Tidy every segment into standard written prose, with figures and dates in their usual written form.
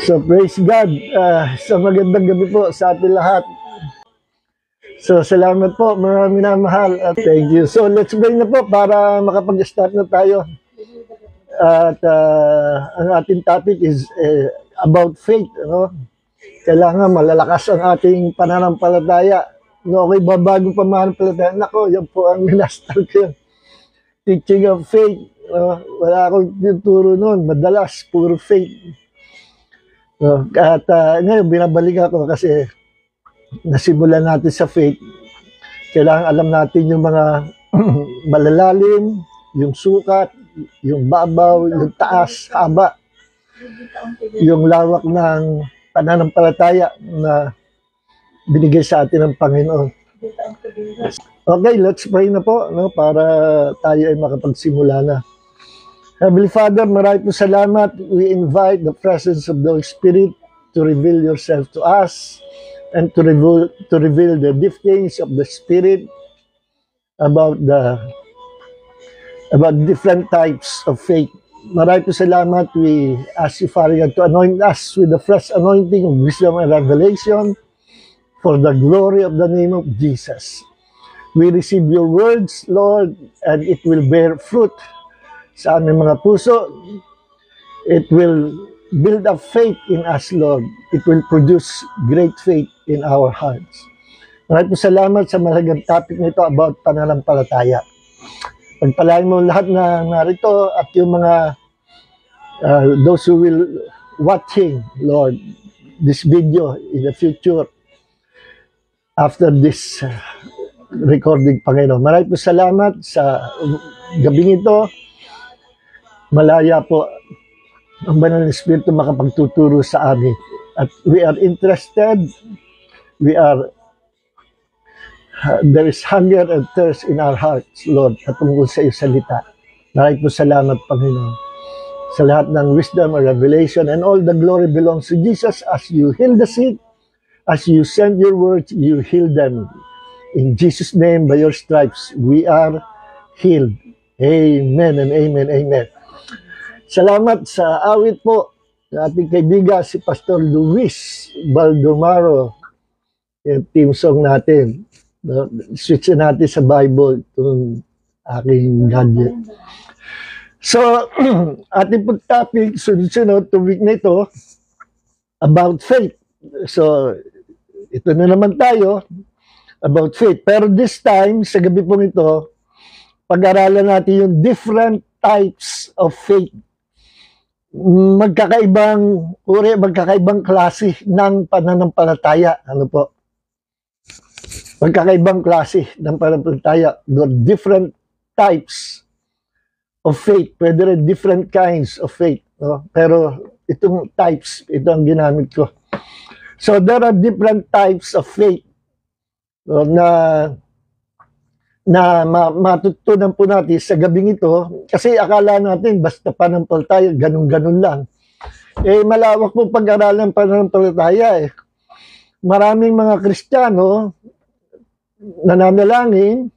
So praise God. Sa magandang gabi po sa ating lahat. So salamat po, marami na mahal. Thank you. So let's pray na po para makapag-start na tayo. At ang ating topic is about faith. No? Kailangan malalakas ang ating pananampalataya. No, okay, babago pa mananampalataya. Nako, yan po ang minastal ko. Teaching of faith. Wala akong tinuturo noon. Madalas, puro faith. At ngayon, binabalik ako kasi nasimulan natin sa faith. Kailangan alam natin yung mga malalalim, yung sukat, yung babaw, yung taas, haba, yung lawak ng pananampalataya na binigay sa atin ng Panginoon. Okay, let's pray na po, no, para tayo ay makapagsimula na. Heavenly Father, maraming po salamat. We invite the presence of the Holy Spirit to reveal yourself to us and to reveal the deep things of the Spirit about different types of faith. Maraming po salamat. We ask you, Father God, to anoint us with the fresh anointing of wisdom and revelation for the glory of the name of Jesus. We receive your words, Lord, and it will bear fruit sa aming mga puso. It will build up faith in us, Lord. It will produce great faith in our hearts. Maraming po salamat sa malagang topic nito about pananampalataya. Pagpalain mo lahat na narito at yung mga those who will watching, Lord, this video in the future after this recording, Panginoon. Maraming po salamat sa gabing ito. Malaya po ang banal na Espiritu makapagtuturo sa amin. At we are interested, there is hunger and thirst in our hearts, Lord, patungkol sa iyong salita. Maraming po salamat, Panginoon, sa lahat ng wisdom and revelation, and all the glory belongs to Jesus. As you heal the sick, as you send your word, you heal them. In Jesus' name, by your stripes, we are healed. Amen and amen, amen. Salamat sa awit po ng ating kaibigan si Pastor Luis Baldomaro. Yung team song natin. Switch natin sa Bible itong aking gadget. So, ating po topic, sunod-sunod, week na ito, about faith. So, ito na naman tayo, about faith. Pero this time, sa gabi pong ito, pag-aralan natin yung different types of faith. Magkakaibang klase ng pananampalataya. Ano po? Magkakaibang klase ng pananampalataya. There are different types of faith. Pwede rin different kinds of faith. No? Pero itong types, ito ang ginamit ko. So there are different types of faith, no, na matutunan po natin sa gabing ito, kasi akala natin basta pananampalataya, ganun-ganun lang. Malawak po pag-aralan pananampalataya. Maraming mga Kristiyano nananalangin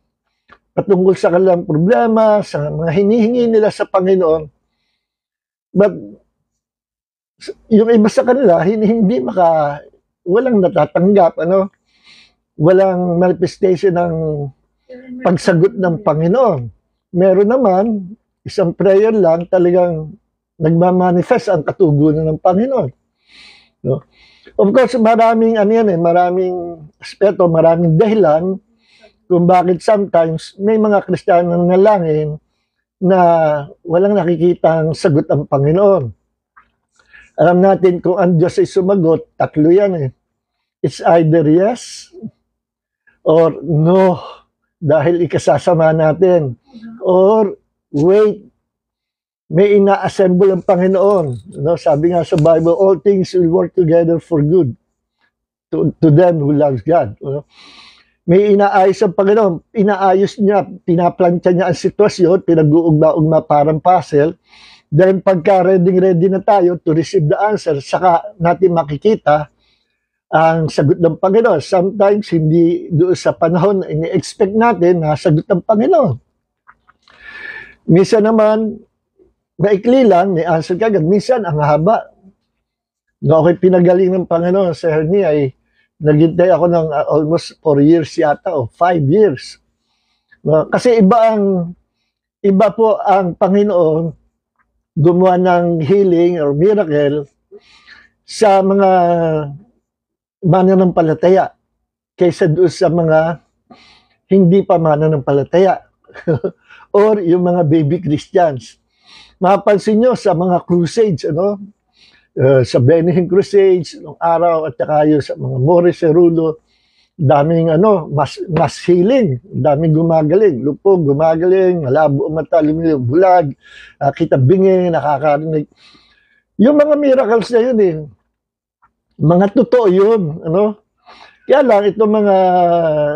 patungkol sa kanilang problema, sa mga hinihingi nila sa Panginoon. But yung iba sa kanila, walang natatanggap, walang manifestation ng pagsagot ng Panginoon. Meron naman, isang prayer lang, talagang nagmamanifest ang katugunan ng Panginoon. No? Of course, maraming aspeto, maraming dahilan kung bakit sometimes may mga Kristiyano na nalangin na walang nakikitang sagot ang Panginoon. Alam natin kung ang Diyos ay sumagot, tatlo yan. It's either yes or no, dahil ikasasama natin. Or, wait, may ina-assemble ang Panginoon. Sabi nga sa Bible, all things will work together for good to them who loves God. May inaayos ang Panginoon. Inaayos niya, pinaplantya niya ang sitwasyon, pinag-uugma-ugma parang puzzle. Then, pagka ready na tayo to receive the answer, saka natin makikita ang sagot ng Panginoon. Sometimes, hindi doon sa panahon na ini-expect natin na sagot ng Panginoon. Minsan naman, maikli lang, may answer kagad. Minsan, ang haba. Na ako'y pinagaling ng Panginoon sa hernia ay naghintay ako ng almost 4 years yata o 5 years. No? Kasi iba po ang Panginoon gumawa ng healing or miracle sa mga mananampalataya kaysa doon sa mga hindi pa mananampalataya or yung mga baby Christians. Mapansin nyo sa mga crusades, sa Benihim Crusades, nung araw, at saka yung sa mga Morris Cerulo, daming mass healing, daming gumagaling, lupog, gumagaling, malabo ang mata, lumilog, bulag, kita bingi, nakakarinig. Yung mga miracles na yun mga totoo yun, Kaya lang, itong mga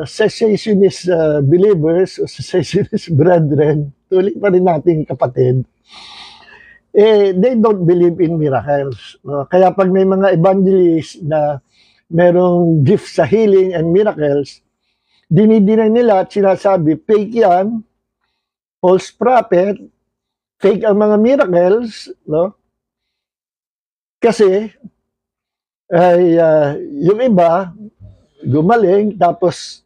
cessationist believers o cessationist brethren, tuloy pa rin nating kapatid, they don't believe in miracles. Kaya pag may mga evangelists na merong gift sa healing and miracles, dinidinay nila at sinasabi, fake yan, false prophet, fake ang mga miracles, Kasi, yung iba, gumaling, tapos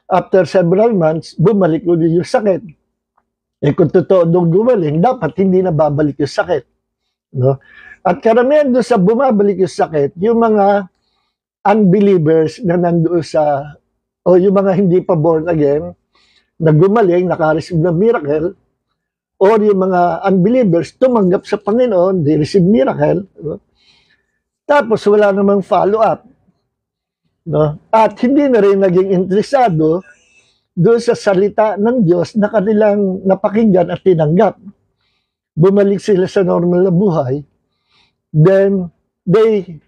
after several months, bumalik ulit yung sakit. Kung totoo nung gumaling, dapat hindi na babalik yung sakit. At karamihan doon sa bumabalik yung sakit, yung mga unbelievers na nandoon o yung mga hindi pa born again, na gumaling, naka-receive ng miracle, or yung mga unbelievers, tumanggap sa Panginoon, they receive miracle, tapos wala namang follow-up. At hindi na rin naging interesado doon sa salita ng Diyos na kanilang napakinggan at tinanggap. Bumalik sila sa normal na buhay, then they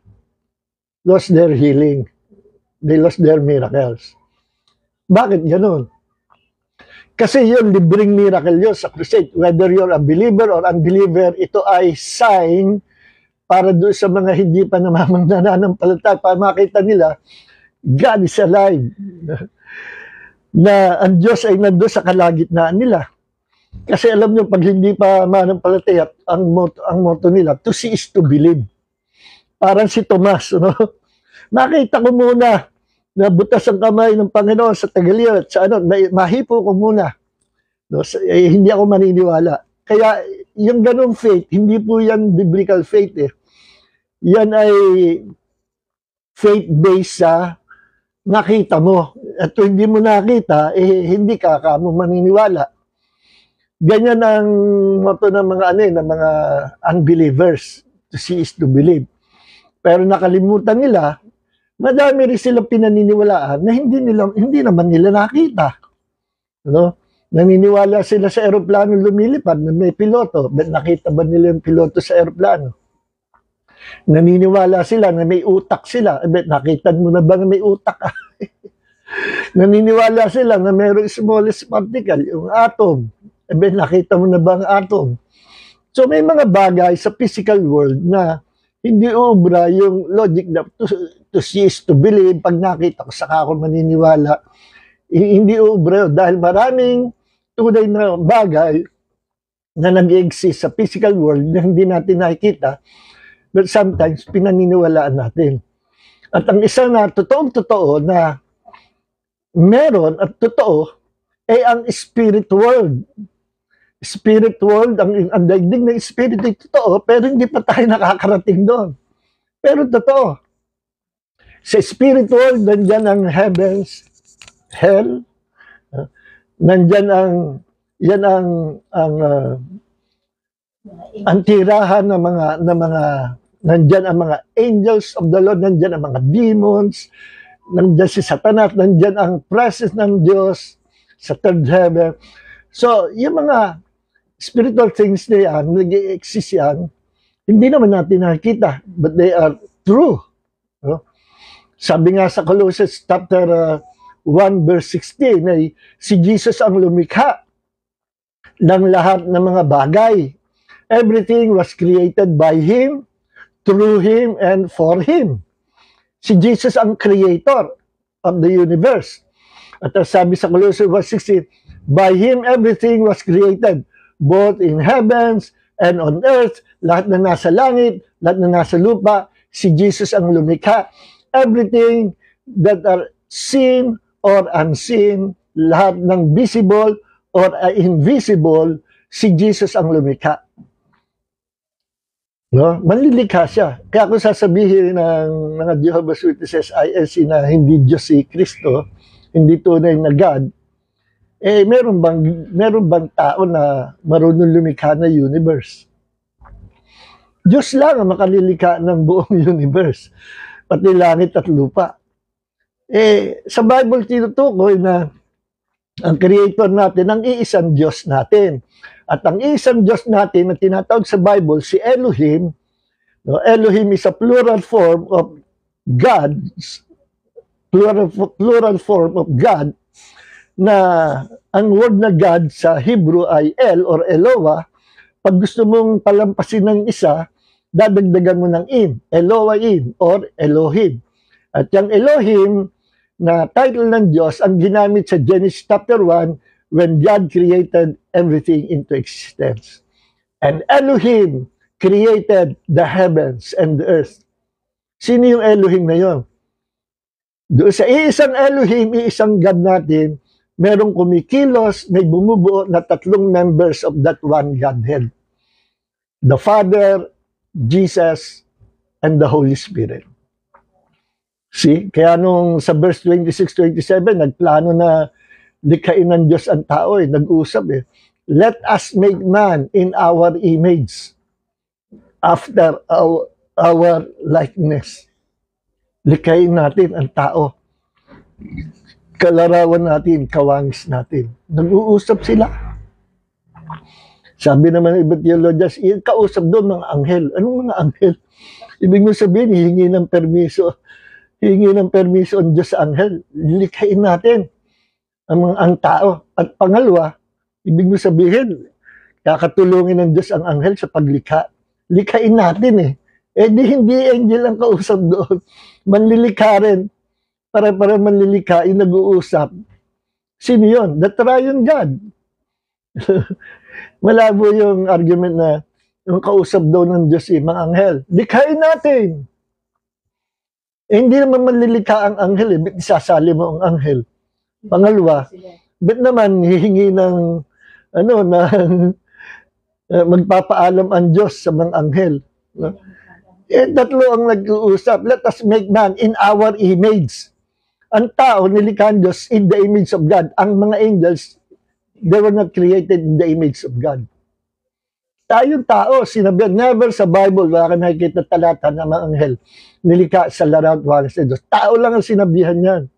lost their healing. They lost their miracles. Bakit ganun? Kasi yun, libreng miracle yun sa crusade. Whether you're a believer or unbeliever, ito ay sign para doon sa mga hindi pa namamagdanampalataya, para makita nila, God is alive. Na ang Diyos ay nandoon sa kalagitnaan nila. Kasi alam nyo, pag hindi pa manampalataya, ang motto nila, to see is to believe. Parang si Tomas, Nakita ko muna na butas ang kamay ng Panginoon sa tagaliyot, sa mahipo ko muna. Hindi ako maniniwala. Kaya yung ganong faith, hindi po yan biblical faith Yan ay faith-based sa nakita mo. At kung hindi mo nakita, hindi ka mo maniniwala. Ganyan ang motto ng mga ng mga unbelievers. To see is to believe. Pero nakalimutan nila, madami rin silang pinaniniwalaan na hindi naman nila nakita. Naniniwala sila sa eroplano lumilipad na may piloto. Nakita ba nila yung piloto sa eroplano? Naniniwala sila na may utak sila. Nakita mo na ba na may utak? Naniniwala sila na mayroong smallest particle, yung atom. Nakita mo na ba ang atom? So may mga bagay sa physical world na hindi ubra yung logic na to see is to believe. Pag nakita ko, saka ako maniniwala. Hindi ubra dahil maraming tunay na bagay na nag-exist sa physical world na hindi natin nakikita, but sometimes pinaniniwalaan natin. At ang isa na totoong-totoo na meron at totoo ay ang spirit world. Spirit world, ang daigdig ng spirit ay totoo, pero hindi pa tayo nakakarating doon. Pero totoo. Sa spirit world, nandyan ang heavens, hell, nandyan ang tirahan ng mga nandyan ang mga angels of the Lord, nandyan ang mga demons, nandyan si Satanas, nandyan ang presence ng Diyos sa third heaven. So, yung mga spiritual things na yan, nag-exist yan, hindi naman natin nakikita, but they are true. Sabi nga sa Colossians chapter 1 verse 16, ay si Jesus ang lumikha ng lahat ng mga bagay. Everything was created by Him, through Him, and for Him. Si Jesus ang creator of the universe. At sabi sa Colossians 1:16, by Him everything was created, both in heavens and on earth, lahat na nasa langit, lahat na nasa lupa, si Jesus ang lumikha. Everything that are seen or unseen, lahat ng visible or invisible, si Jesus ang lumikha. No? Manlilikha siya. Kaya kung sasabihin ng mga Jehovah's Witnesses, ISC na hindi Diyos si Kristo, hindi tunay na God, meron bang tao na marunong lumikha na universe? Diyos lang ang makalilikha ng buong universe, pati langit at lupa. Sa Bible tinutukoy na ang creator natin, ang iisang Diyos natin. At ang isang Diyos natin na tinatawag sa Bible, si Elohim, no? Elohim is a plural form of God, plural form of God, na ang word na God sa Hebrew ay El or Eloah. Pag gusto mong palampasin ng isa, dadagdagan mo ng im, Elohim or Elohim. At yung Elohim na title ng Diyos ang ginamit sa Genesis chapter 1 when God created everything into existence. And Elohim created the heavens and the earth. Sino yung Elohim na yun? Doon sa iisang Elohim, iisang God natin, merong kumikilos, may bumubuo na 3 members of that one Godhead. The Father, Jesus, and the Holy Spirit. See? Kaya nung sa verse 26-27, nagplano na likhain ng Diyos ang tao, nag-usap Let us make man in our image, after our likeness. Likhain natin ang tao. Kalarawan natin, kawangis natin. Nag-uusap sila. Sabi naman ng iba theologians, kausap doon mga anghel. Anong mga anghel? Ibig mo sabihin, hihingi ng permiso. Hihingi ng permiso ang Diyos sa anghel. Likhain natin ang tao. At pangalawa, ibig mo sabihin, kakatulungin ng Diyos ang anghel sa paglikha. Likhain natin di hindi angel ang kausap doon. Manlilikha rin. Para manlilikha, yung nag-uusap. Sino yun? The Triune God. Malabo yung argument na yung kausap daw ng Diyos mga anghel. Likhain natin. Hindi naman manlilikha ang anghel ba't isasali mo ang anghel? Pangalawa, ba't naman hihingi ng magpapaalam ang Diyos sa mga anghel? No? Tatlo ang nag-uusap. Let us make man in our image. Ang tao, nilikha ang Diyos in the image of God. Ang mga angels, they were not created in the image of God. Tayong tao, sinabi, never sa Bible, wala ka nakikita talata ng mga anghel, nilikha sa larawan sa Diyos. Tao lang ang sinabihan yan.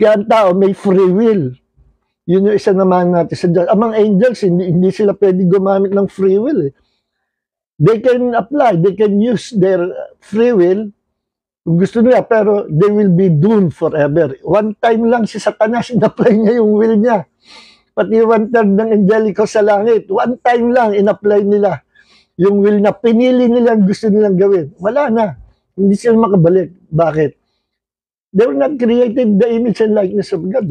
Kaya ang tao may free will. Yun yung isa naman natin sa Diyos. Ang mga angels, hindi sila pwede gumamit ng free will. They can apply, they can use their free will kung gusto nila, pero they will be doomed forever. One time lang si Satanas, in-apply niya yung will niya. Pati 1/3 ng angelico sa langit, one time lang in-apply nila yung will na pinili nilang gusto nilang gawin. Wala na. Hindi sila makabalik. Bakit? They were not created the image and likeness of God.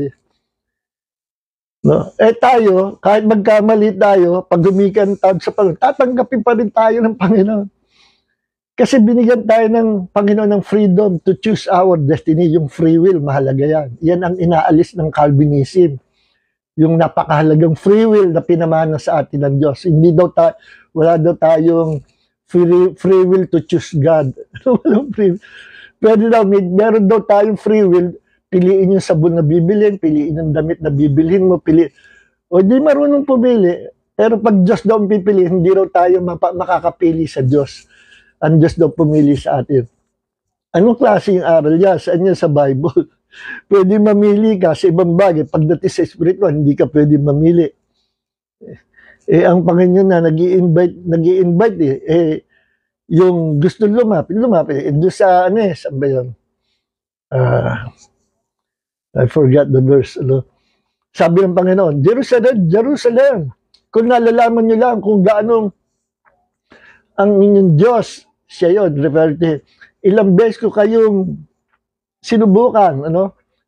No? Tayo, kahit magkamali tayo, pag humikan tayo sa Panginoon, tatanggapin pa rin tayo ng Panginoon. Kasi binigyan tayo ng Panginoon ng freedom to choose our destiny. Yung free will, mahalaga yan. Yan ang inaalis ng Calvinism. Yung napakahalagang free will na pinamana sa atin ng Diyos. Hindi daw wala daw tayong free will to choose God. Walang free will. Pwede daw, meron daw tayong free will, piliin yung sabon na bibilhin, piliin yung damit na bibilhin mo, piliin. O di marunong pumili. Pero pag Diyos daw ang pipili, hindi daw tayo makakapili sa Diyos. Ang Diyos daw pumili sa atin. Anong klaseng aral yan? Saan yan sa Bible? Pwede mamili ka sa ibang bagay. Pagdating sa spiritual, hindi ka pwede mamili. Ang Panginoon na nag-i-invite yung gusto lumapit. Doon sa saan ba yun? I forgot the verse. Sabi ng Panginoon, Jerusalem, Jerusalem, kung nalalaman nyo lang kung gaano ang inyong Diyos, siya yun, refer to him. Ilang beses ko kayong sinubukan,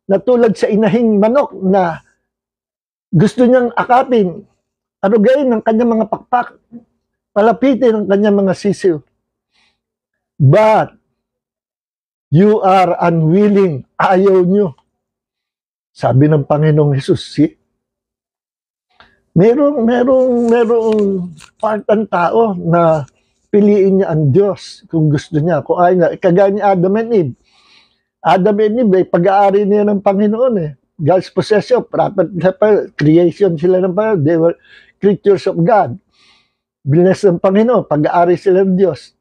na tulad sa inahing manok na gusto niyang akapin, arugain ng kanyang mga pakpak, palapitin ng kanyang mga sisiw. But You are unwilling. Ayaw nyo. Sabi ng Panginoong Hesus, see? Merong part ng tao na piliin niya ang Diyos kung gusto niya. Kung ayaw niya, kagaya ni Adam and Eve. Adam and Eve, pag-aari niya ng Panginoon eh. God's possession, proper creation sila ng Panginoon. They were creatures of God. Bless ng Panginoon, pag-aari sila ng Diyos.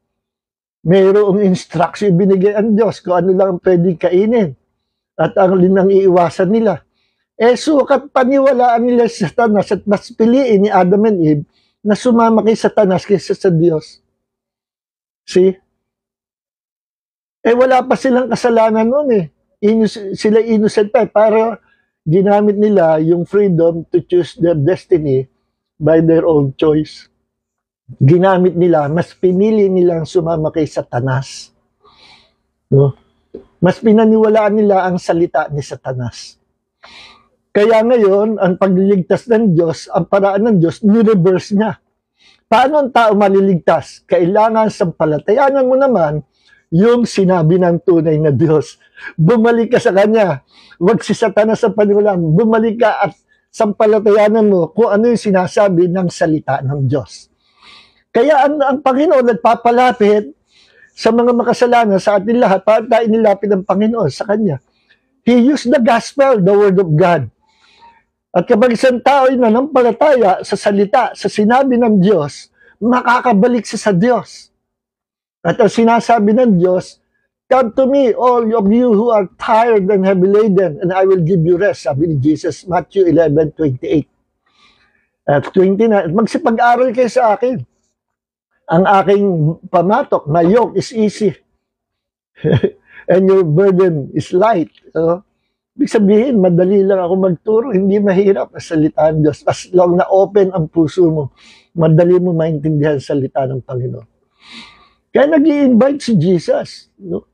Mayroong instruction binigay ang Diyos kung ano lang ang pwedeng kainin at ang linang iiwasan nila. Sukat paniwalaan nila sa Satanas at mas piliin ni Adam and Eve na sumama kay Satanas kaysa sa Diyos. See? Wala pa silang kasalanan noon eh. Sila innocent pa eh. Para ginamit nila yung freedom to choose their destiny by their own choice. Ginamit nila, mas pinili nilang sumama kay Satanas. No? Mas pinaniwalaan nila ang salita ni Satanas. Kaya ngayon, ang pagliligtas ng Diyos, ang paraan ng Diyos, ni-reverse niya. Paano ang tao maliligtas? Kailangan sampalatayanan mo naman yung sinabi ng tunay na Diyos. Bumalik ka sa Kanya. Huwag si Satanas ang paniwalaan. Bumalik ka at sampalatayanan mo kung ano yung sinasabi ng salita ng Diyos. Kaya ang Panginoon nagpapalapit sa mga makasalanan sa atin lahat para tayo nilapit ng Panginoon sa Kanya. He used the gospel, the word of God. At kapag isang tao ay nanampalataya sa salita, sa sinabi ng Diyos, makakabalik siya sa Diyos. At ang sinasabi ng Diyos, "Come to me, all of you who are tired and heavy laden, and I will give you rest," sabi ni Jesus, Matthew 11:28. At 29, magsipag-aral kayo sa akin. Ang aking pamatok, my yoke is easy. And your burden is light. Ibig sabihin, madali lang ako magturo, hindi mahirap ang salita ng Diyos. As long na open ang puso mo, madali mo maintindihan ang salita ng Panginoon. Kaya nag-i-invite si Jesus. No?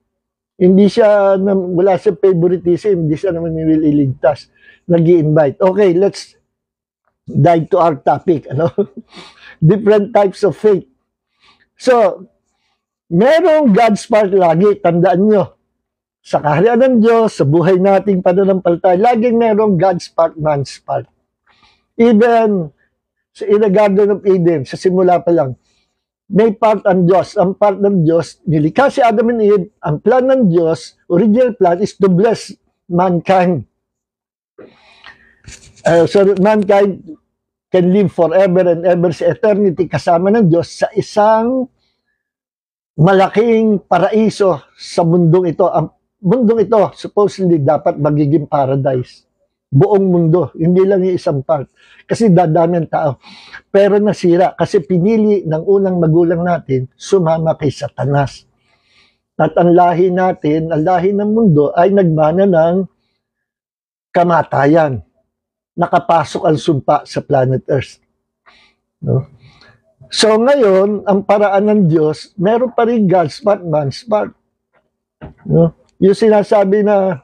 Hindi siya, wala siya favoritism, hindi siya naman nililigtas. Nag-i-invite. Okay, let's dive to our topic. Different types of faith. So, merong God's part lagi, tandaan nyo. Sa kaharian ng Diyos, sa buhay nating pananampalataya, laging merong God's part, man's part. Even in the Garden of Eden, sa simula pa lang, may part ang Diyos. Ang part ng Diyos, nilikha si Adam and Eve, ang plan ng Diyos, original plan is to bless mankind. So that mankind can live forever and ever sa eternity kasama ng Diyos sa isang malaking paraiso sa mundong ito. Ang mundong ito, supposedly, dapat magiging paradise. Buong mundo, hindi lang yung isang part. Kasi dadami ang tao. Pero nasira kasi pinili ng unang magulang natin sumama kay Satanas. At ang lahi natin, ang lahi ng mundo ay nagmana ng kamatayan. Nakapasok ang sumpa sa planet Earth. No? So ngayon, ang paraan ng Diyos, meron pa rin God's part, man's part. No? Yung sinasabi na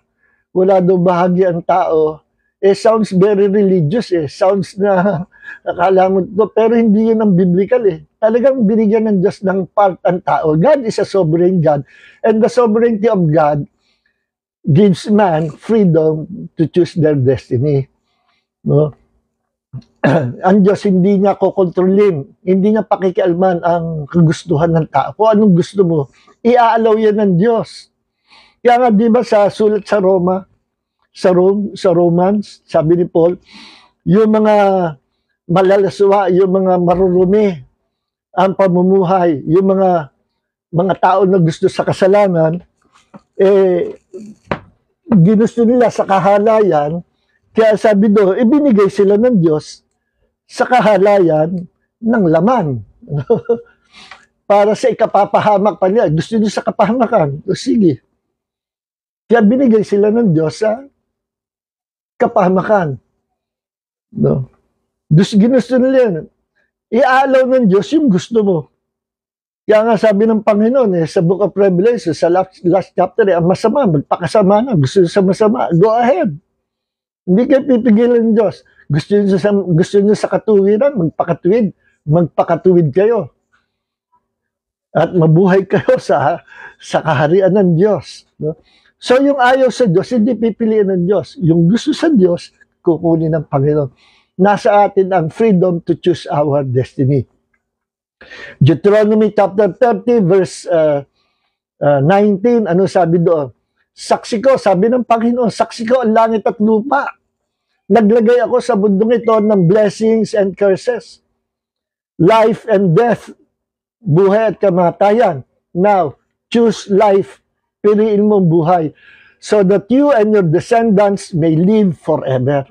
wala daw bahagi ang tao, sounds very religious Sounds na akala mo ito, pero hindi yun ang biblical Talagang binigyan ng Diyos ng part ang tao. God is a sovereign God. And the sovereignty of God gives man freedom to choose their destiny. No? Ang Diyos hindi niya kokontrolin, hindi niya pakikialman ang kagustuhan ng tao. Kung anong gusto mo, i-allow yan ng Diyos. Kaya nga, di ba sa sulat sa Roma, sa Romans, sabi ni Paul, yung mga malalaswa, yung mga marurumi, ang pamumuhay, yung mga tao na gusto sa kasalanan, ginusto nila sa kahalayan. Kaya sabi doon, ibinigay sila ng Diyos sa kahalayan ng laman. Para sa ikapapahamak pa niya. Gusto niya sa kapahamakan. O sige. Kaya binigay sila ng Diyos sa kapahamakan. No? Ginusto nila yan. I-allow ng Diyos yung gusto mo. Kaya nga sabi ng Panginoon sa Book of Revelation, sa last chapter, ang masama, magpakasama na. Gusto niya sa masama, go ahead. Hindi kayo pipigilan ng Diyos. Gusto niyo sa katuwiran, magpakatuwid kayo. at mabuhay kayo sa kaharian ng Diyos. No? So yung ayaw sa Diyos, hindi pipiliin ng Diyos. Yung gusto sa Diyos, kukunin ng Panginoon. Nasa atin ang freedom to choose our destiny. Deuteronomy chapter 30 verse 19, ano sabi doon? Saksi ko, sabi ng Panginoon, saksi ko ang langit at lupa. Naglagay ako sa mundong ito ng blessings and curses. Life and death, buhay at kamatayan. Now, choose life. Piliin mo buhay. So that you and your descendants may live forever.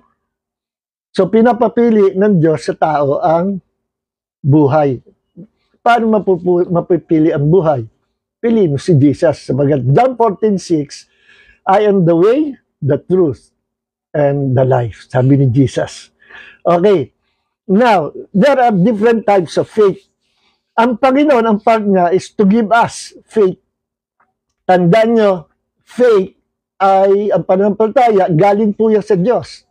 So, pinapapili ng Diyos sa tao ang buhay. Paano mapipili ang buhay? Piliin mo si Jesus. Sabagat John 14:6, I am the way, the truth, and the life. Sabi ni Jesus. Okay. Now, there are different types of faith. Ang Panginoon, ang part niya is to give us faith. Tandaan nyo, faith ay ang pananampalataya, galing po yan sa Diyos.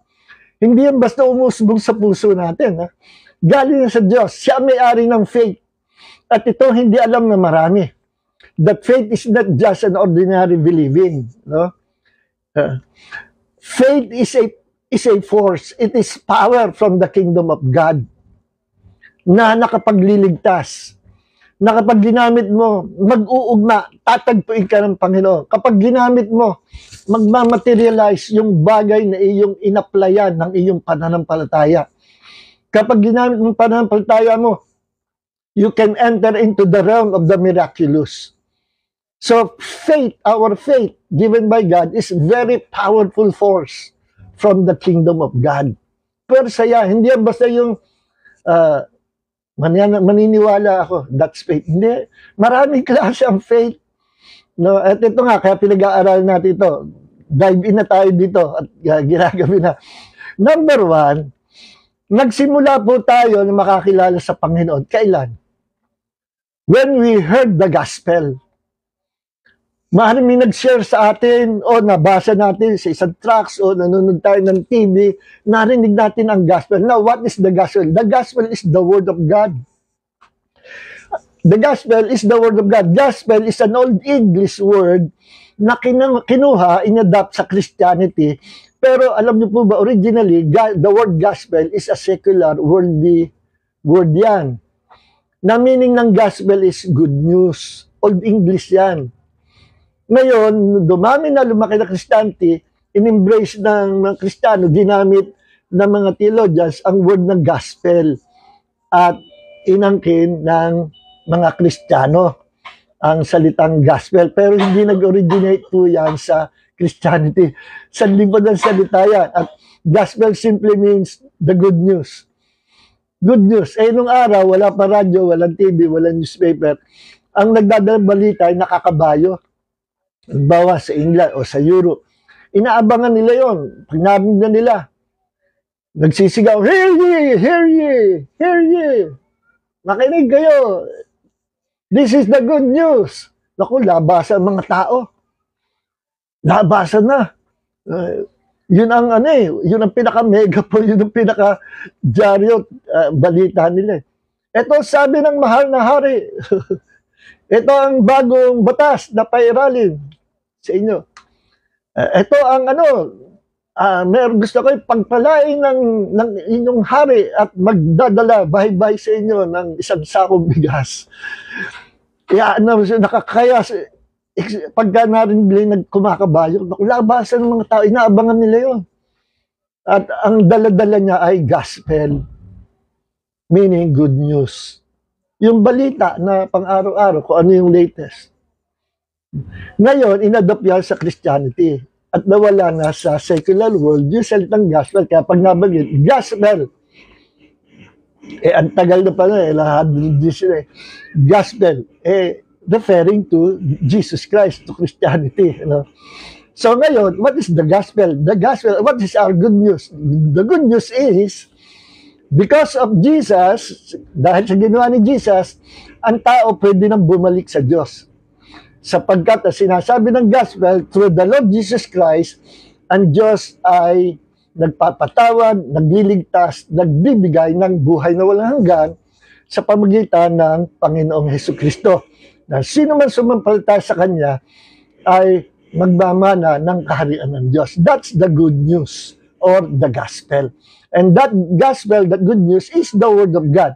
Hindi yan basta umusbong sa puso natin. Ha? Galing yan sa Diyos. Siya may-ari ng faith. At ito hindi alam na marami. That faith is not just an ordinary believing. No? Faith is a force. It is power from the kingdom of God na nakapagliligtas. Na kapag ginamit mo, mag-uugma, tatagpuin ka ng Panginoon. Kapag ginamit mo, magmamaterialize yung bagay na iyong inaplayan ng iyong pananampalataya. Kapag ginamit mo pananampalataya mo, you can enter into the realm of the miraculous. So faith, our faith given by God is very powerful force from the kingdom of God. Pero saya, hindi yan basta yung maniniwala ako, that's faith. Hindi, maraming klase ang faith. No, at ito nga, kaya pinag-aaralan natin ito. Dive in na tayo dito at ginagabi na. Number one, nagsimula po tayo na makakilala sa Panginoon. Kailan? When we heard the gospel. Maraming nag-share sa atin o nabasa natin sa isang tracts o nanonood tayo ng TV, narinig natin ang gospel. Now, what is the gospel? The gospel is the word of God. The gospel is the word of God. Gospel is an old English word na kinuha, inadapt sa Christianity. Pero alam niyo po ba, originally, the word gospel is a secular, worldly word yan. Na meaning ng gospel is good news. Old English yan. Ngayon, dumami na lumaki na Christianity, in-embrace ng mga Kristiyano, ginamit ng mga theologians ang word ng gospel at inangkin ng mga Kristiyano ang salitang gospel. Pero hindi nag-originate po yan sa Christianity. Sa libod ng salita yan. At gospel simply means the good news. Good news. Eh, nung araw, wala pa radyo, walang TV, walang newspaper. Ang nagdadalang balita ay nakakabayo. Bawa sa England o sa Europe. Inaabangan nila yon. Pag narinig na nila, nagsisigaw, hear ye, hear ye, hear ye. Makinig kayo. This is the good news. Naku, labasan mga tao. Labasan na. Yun ang yun ang pinaka-megaphone, yun ang pinaka-dyaryo balita nila. Ito sabi ng mahal na hari. Ito ang bagong batas na pairalin sa inyo. Ito ang meron gusto ko pagpalain ng inyong hari at magdadala bahay-bahay sa inyo ng isang sakong bigas. Kaya nakakaya pagka narinig nila nagkumakabayo, labasan ng mga tao, inaabangan nila yon. At ang dala-dala niya ay gospel, meaning good news. Yung balita na pang-araw-araw, kung ano yung latest. Ngayon, inadopt yan sa Christianity. At nawala na sa secular world, yung salitang gospel. Kaya pag nabanggit, gospel. Ang tagal na pala, lahat din sila. Gospel. Referring to Jesus Christ, to Christianity. So ngayon, what is the gospel? The gospel, what is our good news? The good news is, because of Jesus, dahil sa ginawa ni Jesus, ang tao pwede nang bumalik sa Diyos. Sapagkat sinasabi ng gospel, through the Lord Jesus Christ, ang Diyos ay nagpapatawad, nagliligtas, nagbibigay ng buhay na walang hanggan sa pamagitan ng Panginoong Hesukristo. na sino man sumampalataya sa Kanya ay magmamana ng kaharian ng Diyos. That's the good news or the gospel. And that gospel, the good news, is the Word of God.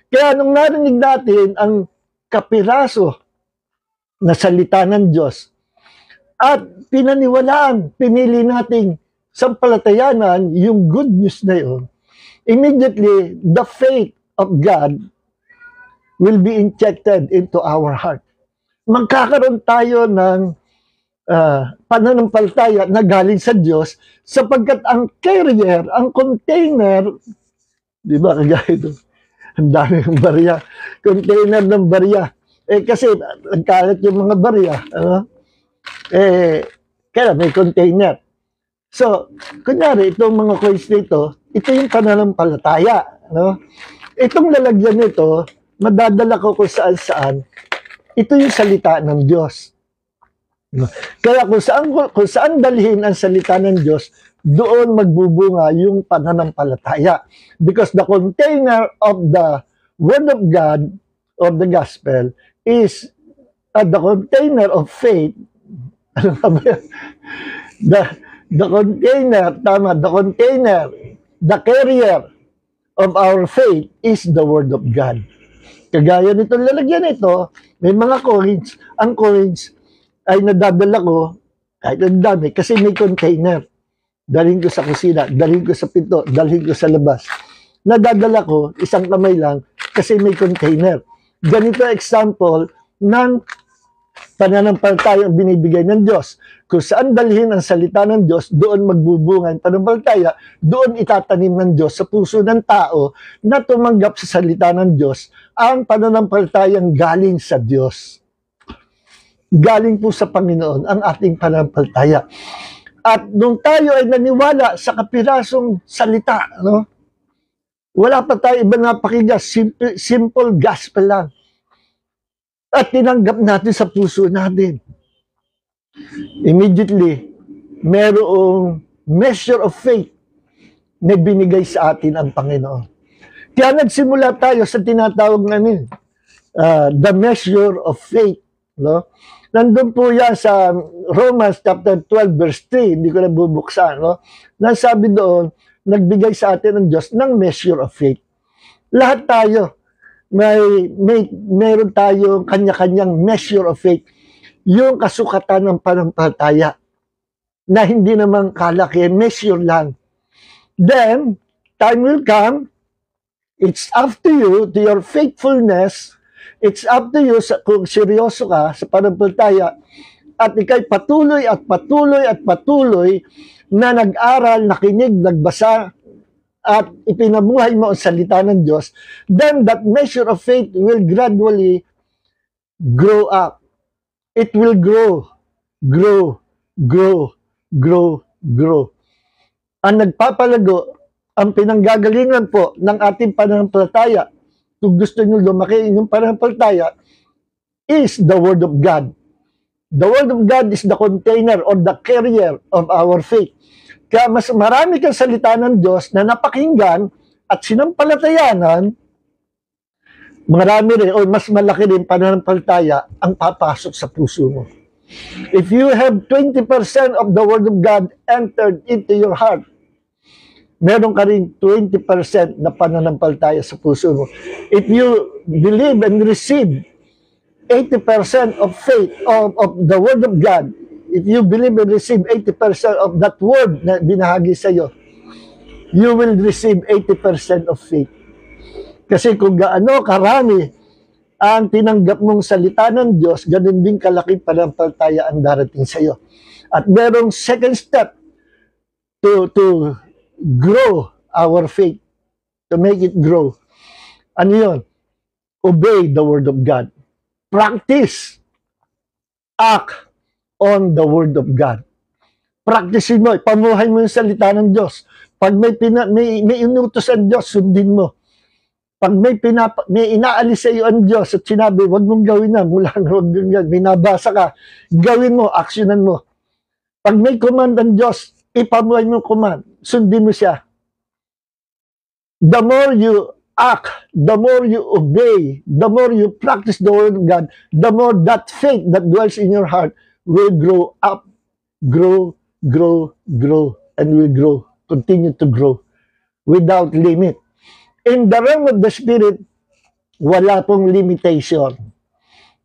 Kaya nung narinig natin ang kapiraso na salita ng Diyos at pinaniwalaan, pinili nating sampalatayanan yung good news na yun, immediately, the faith of God will be injected into our heart. Magkakaroon tayo ng pananampalataya na galing sa Diyos sapagkat ang carrier, ang container, di ba kagaya ito? Ang dami ng barya. Container ng barya. Kasi nagkalat yung mga barya. Ano? Kaya may container. So, kunyari, itong mga coins nito, ito yung pananampalataya. Ano? Itong lalagyan nito, madadala ko kung saan-saan. Ito yung salita ng Diyos. Kaya kung saan dalhin ang salita ng Diyos, doon magbubunga yung pananampalataya. Because the container of the Word of God, or the Gospel, is the container of faith. Ano ba yan? The container, tama, the container, the carrier of our faith is the Word of God. Kagaya nito, lalagyan ito, may mga coins. Ang coins ay nadadala ko, kahit ang dami, kasi may container. Dalhin ko sa kusina, dalhin ko sa pinto, dalhin ko sa labas. Nadadala ko, isang kamay lang, kasi may container. Ganito example ng pananampalatayang binibigay ng Diyos. Kung saan dalhin ang salita ng Diyos, doon magbubunga ang pananampalataya, doon itatanim ng Diyos sa puso ng tao na tumanggap sa salita ng Diyos ang pananampalatayang galing sa Diyos. Galing po sa Panginoon ang ating pananampalataya. At nung tayo ay naniwala sa kapirasong salita, no? Wala pa tayo iba napakinggan, simple gospel lang. At tinanggap natin sa puso natin. Immediately, merong measure of faith na binigay sa atin ang Panginoon. Kaya nagsimula tayo sa tinatawag namin, the measure of faith. No? Nandun po yan sa Romans chapter 12 verse 3, hindi ko na bubuksan. No? Nasabi doon, nagbigay sa atin ng Diyos ng measure of faith. Lahat tayo, meron tayong kanya-kanyang measure of faith. Yung kasukatan ng pananampalataya na hindi naman kalaki, measure lang. Then, time will come, it's up to you, to your faithfulness. It's up to you kung seryoso ka sa pananampalataya at ikay patuloy at patuloy at patuloy na nag-aral, nakinig, nagbasa at ipinabuhay mo ang salita ng Diyos, then that measure of faith will gradually grow up. It will grow, grow, grow, grow, grow. Ang nagpapalago, ang pinanggagalingan po ng ating pananampalataya, kung gusto nyo lumaki inyong pananampalataya, is the Word of God. The Word of God is the container or the carrier of our faith. Kaya mas marami kang salita ng Diyos na napakinggan at sinampalatayanan, marami rin o mas malaki rin pananampalataya ang papasok sa puso mo. If you have 20% of the Word of God entered into your heart, meron ka rin 20% na pananampalataya sa puso mo. If you believe and receive 80% of faith of the Word of God, if you believe and receive 80% of that Word na binahagi sa iyo, you will receive 80% of faith. Kasi kung gaano karami ang tinanggap mong salita ng Diyos, ganun din kalaking pananampalataya ang darating sa iyo. At merong second step to grow our faith, to make it grow. Ano yun? Obey the Word of God. Practice. Act on the Word of God. Practicein mo, pamuhay mo yung salita ng Diyos. Pag may inutos ang Diyos, sundin mo. Pag may inaalis sa iyo ang Diyos at sinabi, wag mong gawin na, mula na wag mong gawin, may nabasa ka, gawin mo, aksyonan mo. Pag may command ang Diyos, ipamuhay mo command, sundin mo siya. The more you act, the more you obey, the more you practice the word of God, the more that faith that dwells in your heart will grow up, grow, grow, grow, and will grow, continue to grow without limit. In the realm of the Spirit, wala pong limitation.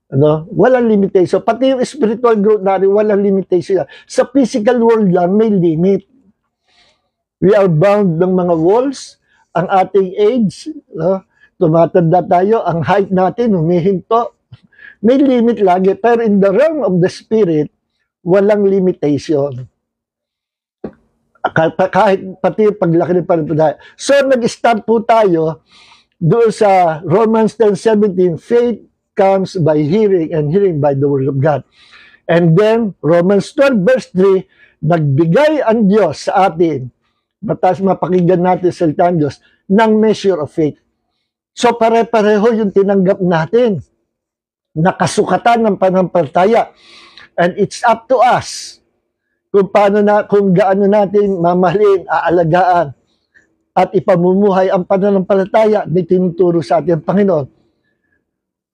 Ano? Walang limitation. Pati yung spiritual growth natin, walang limitation. Sa physical world lang, may limit. We are bound ng mga walls, ang ating age, no? Tumatanda tayo, ang height natin, humihinto. May limit lagi, pero in the realm of the Spirit, walang limitation. Kahit pati paglaki ng pananampalataya. So, nag-start po tayo doon sa Romans 10:17, faith comes by hearing and hearing by the word of God. And then, Romans 12 verse 3, nagbigay ang Diyos sa atin, mataas mapakinggan natin sa salita ng Diyos, ng measure of faith. So, pare-pareho yung tinanggap natin, nakasukatan ng pananampalataya. And it's up to us kung gaano natin mamahalin, aalagaan, at ipamumuhay ang pananampalataya na tinuturo sa ating Panginoon.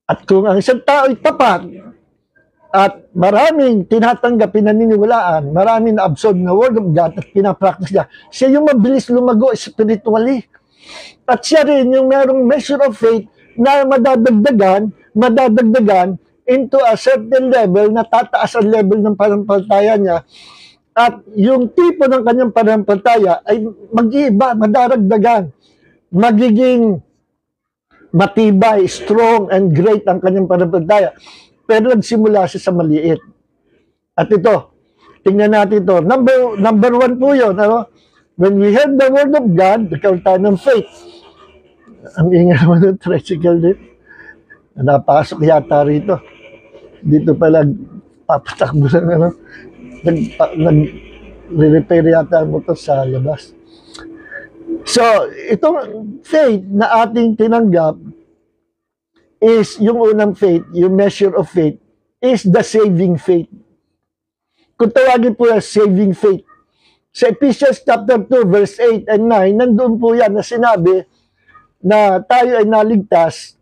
At kung ang isang tao ay tapat at maraming tinatanggap, pinaniniwalaan, maraming na-absorb na word of God at pinapractice niya, siya yung mabilis lumago spiritually. At siya rin yung merong measure of faith na madadagdagan into a certain level na tataas ang level ng pananampalataya niya. At yung tipo ng kanyang pananampalataya ay mag-iiba, madaragdagan, magiging matibay, strong, and great ang kanyang pananampalataya. Pero nagsimula siya sa maliit. At ito, tingnan natin ito. Number one po yun. Ano? When we heard the word of God, nagkaroon tayo ng faith. Ang ingay naman ng tricycle din. Napasok yata rito. Dito pala, papatakbo ng ano. Nag-repair yata ang motor sa labas. So, itong faith na ating tinanggap is yung unang faith, yung measure of faith, is the saving faith. Kung tawagin po yung saving faith, sa Ephesians chapter 2, verse 8 and 9, nandun po yan na sinabi na tayo ay naligtas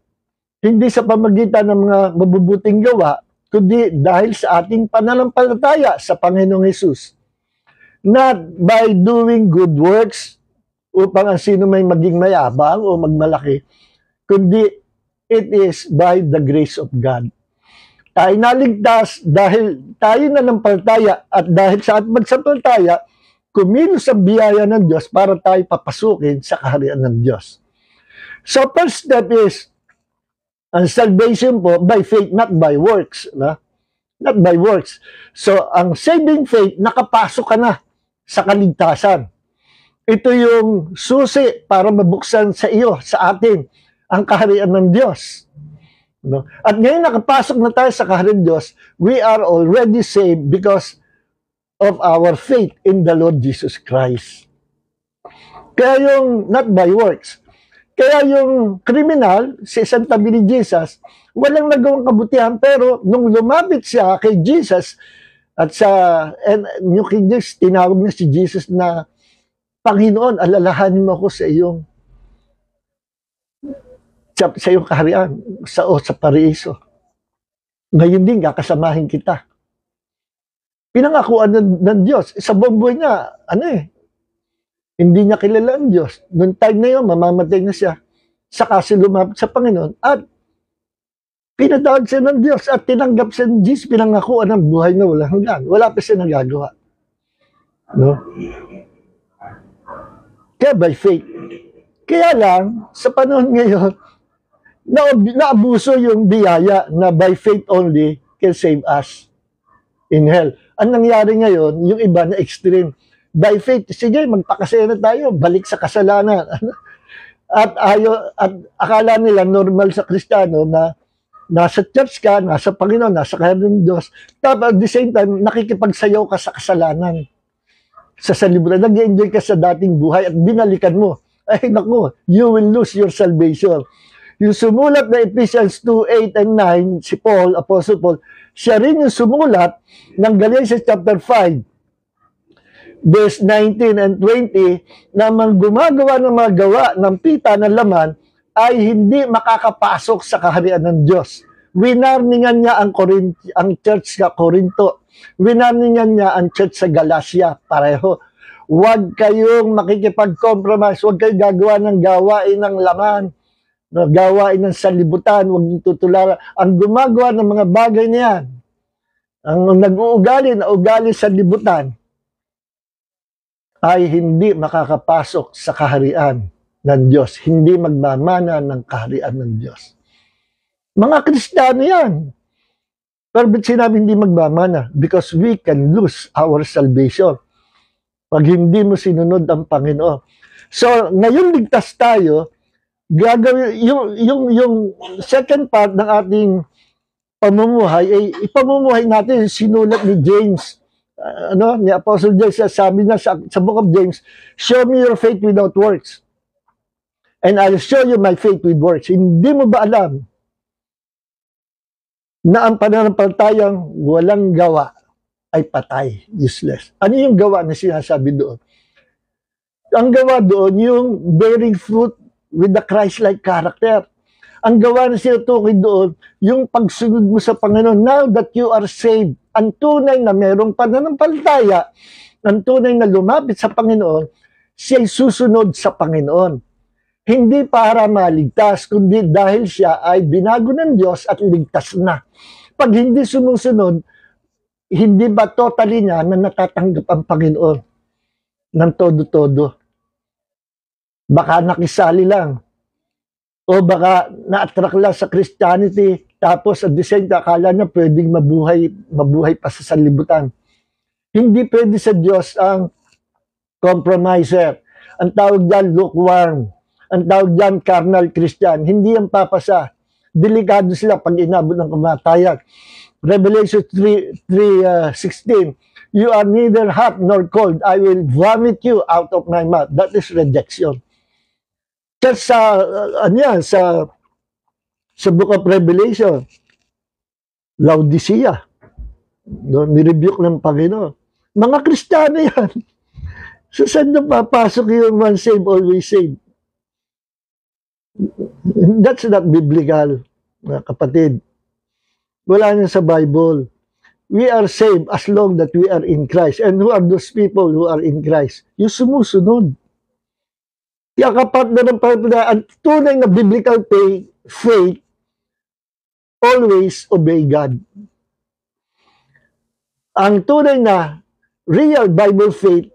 hindi sa pamagitan ng mga mabubuting gawa, kundi dahil sa ating pananampalataya sa Panginoong Hesus. Not by doing good works, upang ang sino may maging mayabang o magmalaki, kundi it is by the grace of God. Tayo naligtas dahil tayo nanampalataya at dahil sa ating magsampalataya, kumilos ang biyaya ng Diyos para tayo papasukin sa kaharian ng Diyos. So first step is, ang salvation po by faith, not by works. No? Not by works. So ang saving faith, nakapasok ka na sa kaligtasan. Ito yung susi para mabuksan sa iyo, sa atin, ang kaharian ng Diyos. No? At ngayon nakapasok na tayo sa kaharian ng Diyos, we are already saved because of our faith in the Lord Jesus Christ. Kaya yung not by works. Kaya yung criminal, si isang tabi ni Jesus, walang nagawang kabutihan, pero nung lumapit siya kay Jesus, at sa New King James, tinawag niya si Jesus na Panginoon, alalahanin mo ako sa iyong kaharian, sa paraiso. Ngayon din, kakasamahin kita. Pinangakuan ng Diyos. Sa buong buhay niya, hindi niya kilala ang Diyos. Noong time na yun, mamamatay na siya. Saka siya lumapit sa Panginoon at pinatawag siya ng Diyos at tinanggap siya ng Jesus, pinangakuan ng buhay na walang hanggan. Wala pa siya nagagawa. No? Kaya by faith. Kaya lang, sa panahon ngayon, naabuso yung biyaya na by faith only can save us in hell. Ang nangyari ngayon, yung iba na extreme. By faith, sige, magpakasaya na tayo, balik sa kasalanan. At akala nila normal sa Kristiyano na nasa church ka, nasa Panginoon, nasa kaharian ng Diyos. Tapos at the same time, nakikipagsayaw ka sa kasalanan. Sa salibutan, nag-enjoy ka sa dating buhay at binalikan mo. Ay naku, you will lose your salvation. Yung sumulat na Ephesians 2, 8 and 9, si Paul, Apostle Paul, siya rin yung sumulat ng Galatians chapter 5, verse 19 and 20, na gumagawa ng mga gawa ng pita ng laman ay hindi makakapasok sa kaharian ng Diyos. Winarningan niya ang church sa Corinto. Winarningan niya ang church sa Galacia. Pareho. Huwag kayong makikipag-compromise. Huwag kayong gagawa ng gawain ng laman. No, gawain ng salibutan. Huwag niyong tutularan. Ang gumagawa ng mga bagay na yan, ang nag-uugali na ugali sa libutan, ay hindi makakapasok sa kaharian ng Diyos. Hindi magmamana ng kaharian ng Diyos. Mga Kristiyano yan. Pero ba't sinabi hindi magmamana? Because we can lose our salvation pag hindi mo sinunod ang Panginoon. So, ngayon ligtas tayo, gagawin, yung second part ng ating pamumuhay, ay ipamumuhay natin sinulat ni James, ni Apostle James, sabi niya sa book of James, show me your faith without works, and I'll show you my faith with works. Hindi mo ba alam na ang pananampalatayang walang gawa ay patay, useless? Ano yung gawa na sinasabi doon? Ang gawa doon, yung bearing fruit with the Christ-like character. Ang gawa na sinutukoy doon, yung pagsunod mo sa Panginoon. Now that you are saved, ang tunay na merong pananampalataya, ang tunay na lumapit sa Panginoon, siya'y susunod sa Panginoon. Hindi para maligtas, kundi dahil siya ay binago ng Diyos at ligtas na. Pag hindi sumusunod, hindi ba totally niya na natatanggap ang Panginoon ng todo-todo? Baka nakisali lang. O baka na-attract lang sa Christianity, tapos at the same time, akala niya pwedeng mabuhay pa sa sanlibutan. Hindi pwede sa Diyos ang compromiser. Ang tawag dyan, lukewarm. Ang tawag dyan, carnal Christian. Hindi ang papasa. Delikado sila pag inabot ng kamatayan. Revelation 3:16, you are neither hot nor cold. I will vomit you out of my mouth. That is rejection. Just sa book of Revelation, Laodicea, nirebuke ng Panginoon. Mga Kristiyano yan. So saan na papasok yung one saved, always saved? That's not biblical, mga kapatid. Wala niya sa Bible. We are saved as long that we are in Christ. And who are those people who are in Christ? Yung sumusunod. Kaya kapatid ng Panginoon, ang tunay na biblical faith, always obey God. Ang tunay na real Bible faith,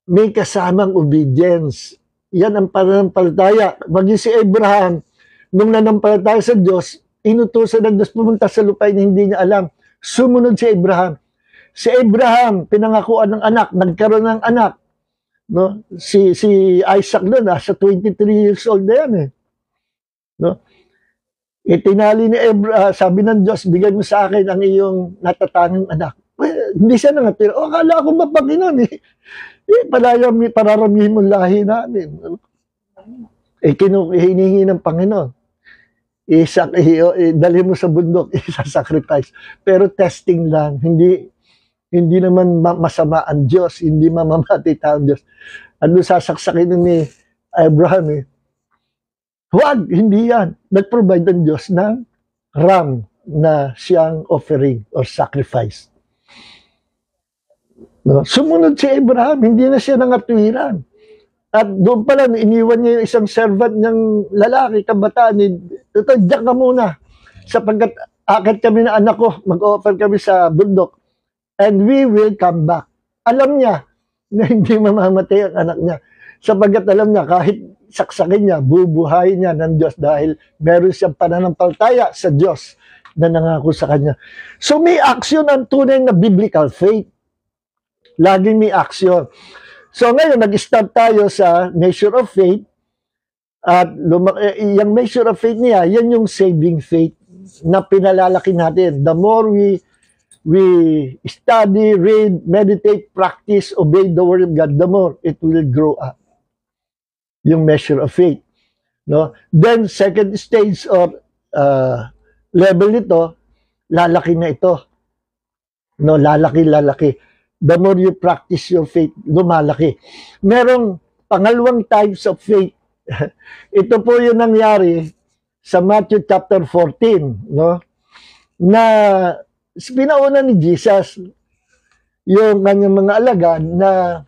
may kasamang obedience. Yan ang pananampalataya. Maging si Abraham, nung nanampalataya sa Diyos, inutusan ng Diyos pumunta sa lupain na hindi niya alam. Sumunod si Abraham. Si Abraham, pinangakuan ng anak, nagkaroon ng anak. No? Si Isaac doon, nasa 23 years old na yan eh. No? Itinali ni Abraham, sabi ng Diyos, bigyan mo sa akin ang iyong natatanging anak. Hindi siya nangatira. Akala ko ba Panginoon eh. Pararamihin mo lahi namin. Hinihingi ng Panginoon. Dali mo sa bundok, isa-sacrifice. Pero testing lang, hindi naman masama ang Diyos, hindi mamamatay tao ang Diyos. Ano sasaksakin ni Abraham eh? Huwag, hindi yan. Nag-provide ang Diyos ng ram na siyang offering or sacrifice. No? Sumunod si Abraham, hindi na siya nangatwiran. At doon pala, iniwan niya yung isang servant niyang lalaki, kabataan, ito, diyan ka muna. Sapagkat akit kami na anak ko, mag-offer kami sa bundok. And we will come back. Alam niya na hindi mamamatay ang anak niya. Sapagkat alam niya, kahit saksakin niya, bubuhayin niya ng Diyos dahil meron siyang pananampalataya sa Diyos na nangako sa kanya. So may action ang tunay na biblical faith. Laging may action. So ngayon, nag-start tayo sa measure of faith. At yung measure of faith niya, yan yung saving faith na pinalalaki natin. The more we study, read, meditate, practice, obey the word of God, the more it will grow up. Yung measure of faith. No? Then, second stage or level nito, lalaki na ito. No, lalaki. The more you practice your faith, lumalaki. Merong pangalawang types of faith. Ito po yung nangyari sa Matthew chapter 14, no? Na pinauna ni Jesus yung kanyang mga alagad na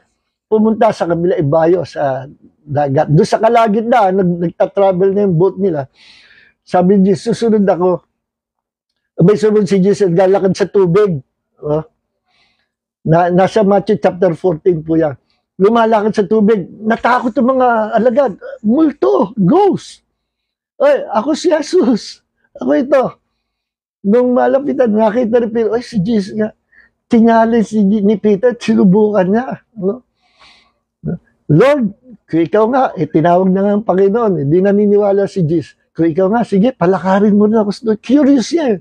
pumunta sa kabila ibayo sa dagat. Doon sa kalagitnaan, nagta-travel na yung boat nila. Sabi ni Jesus, susunod ako. Abay, sunod si Jesus, galakad sa tubig. Oh. Nasa Matthew chapter 14 po yan. Lumalakad sa tubig. Natakot yung mga alagad. Multo, ghost. Ay, ako si Jesus. Ako ito. Nung malapitan, nakita ni Peter, ay, si Jesus nga. Tingalin ni Peter, sinubukan niya. No? Lord, kung ikaw nga, tinawag na nga ang Panginoon, hindi naniniwala si Jesus. Kung ikaw nga, sige, palakarin mo na ako. Curious yan.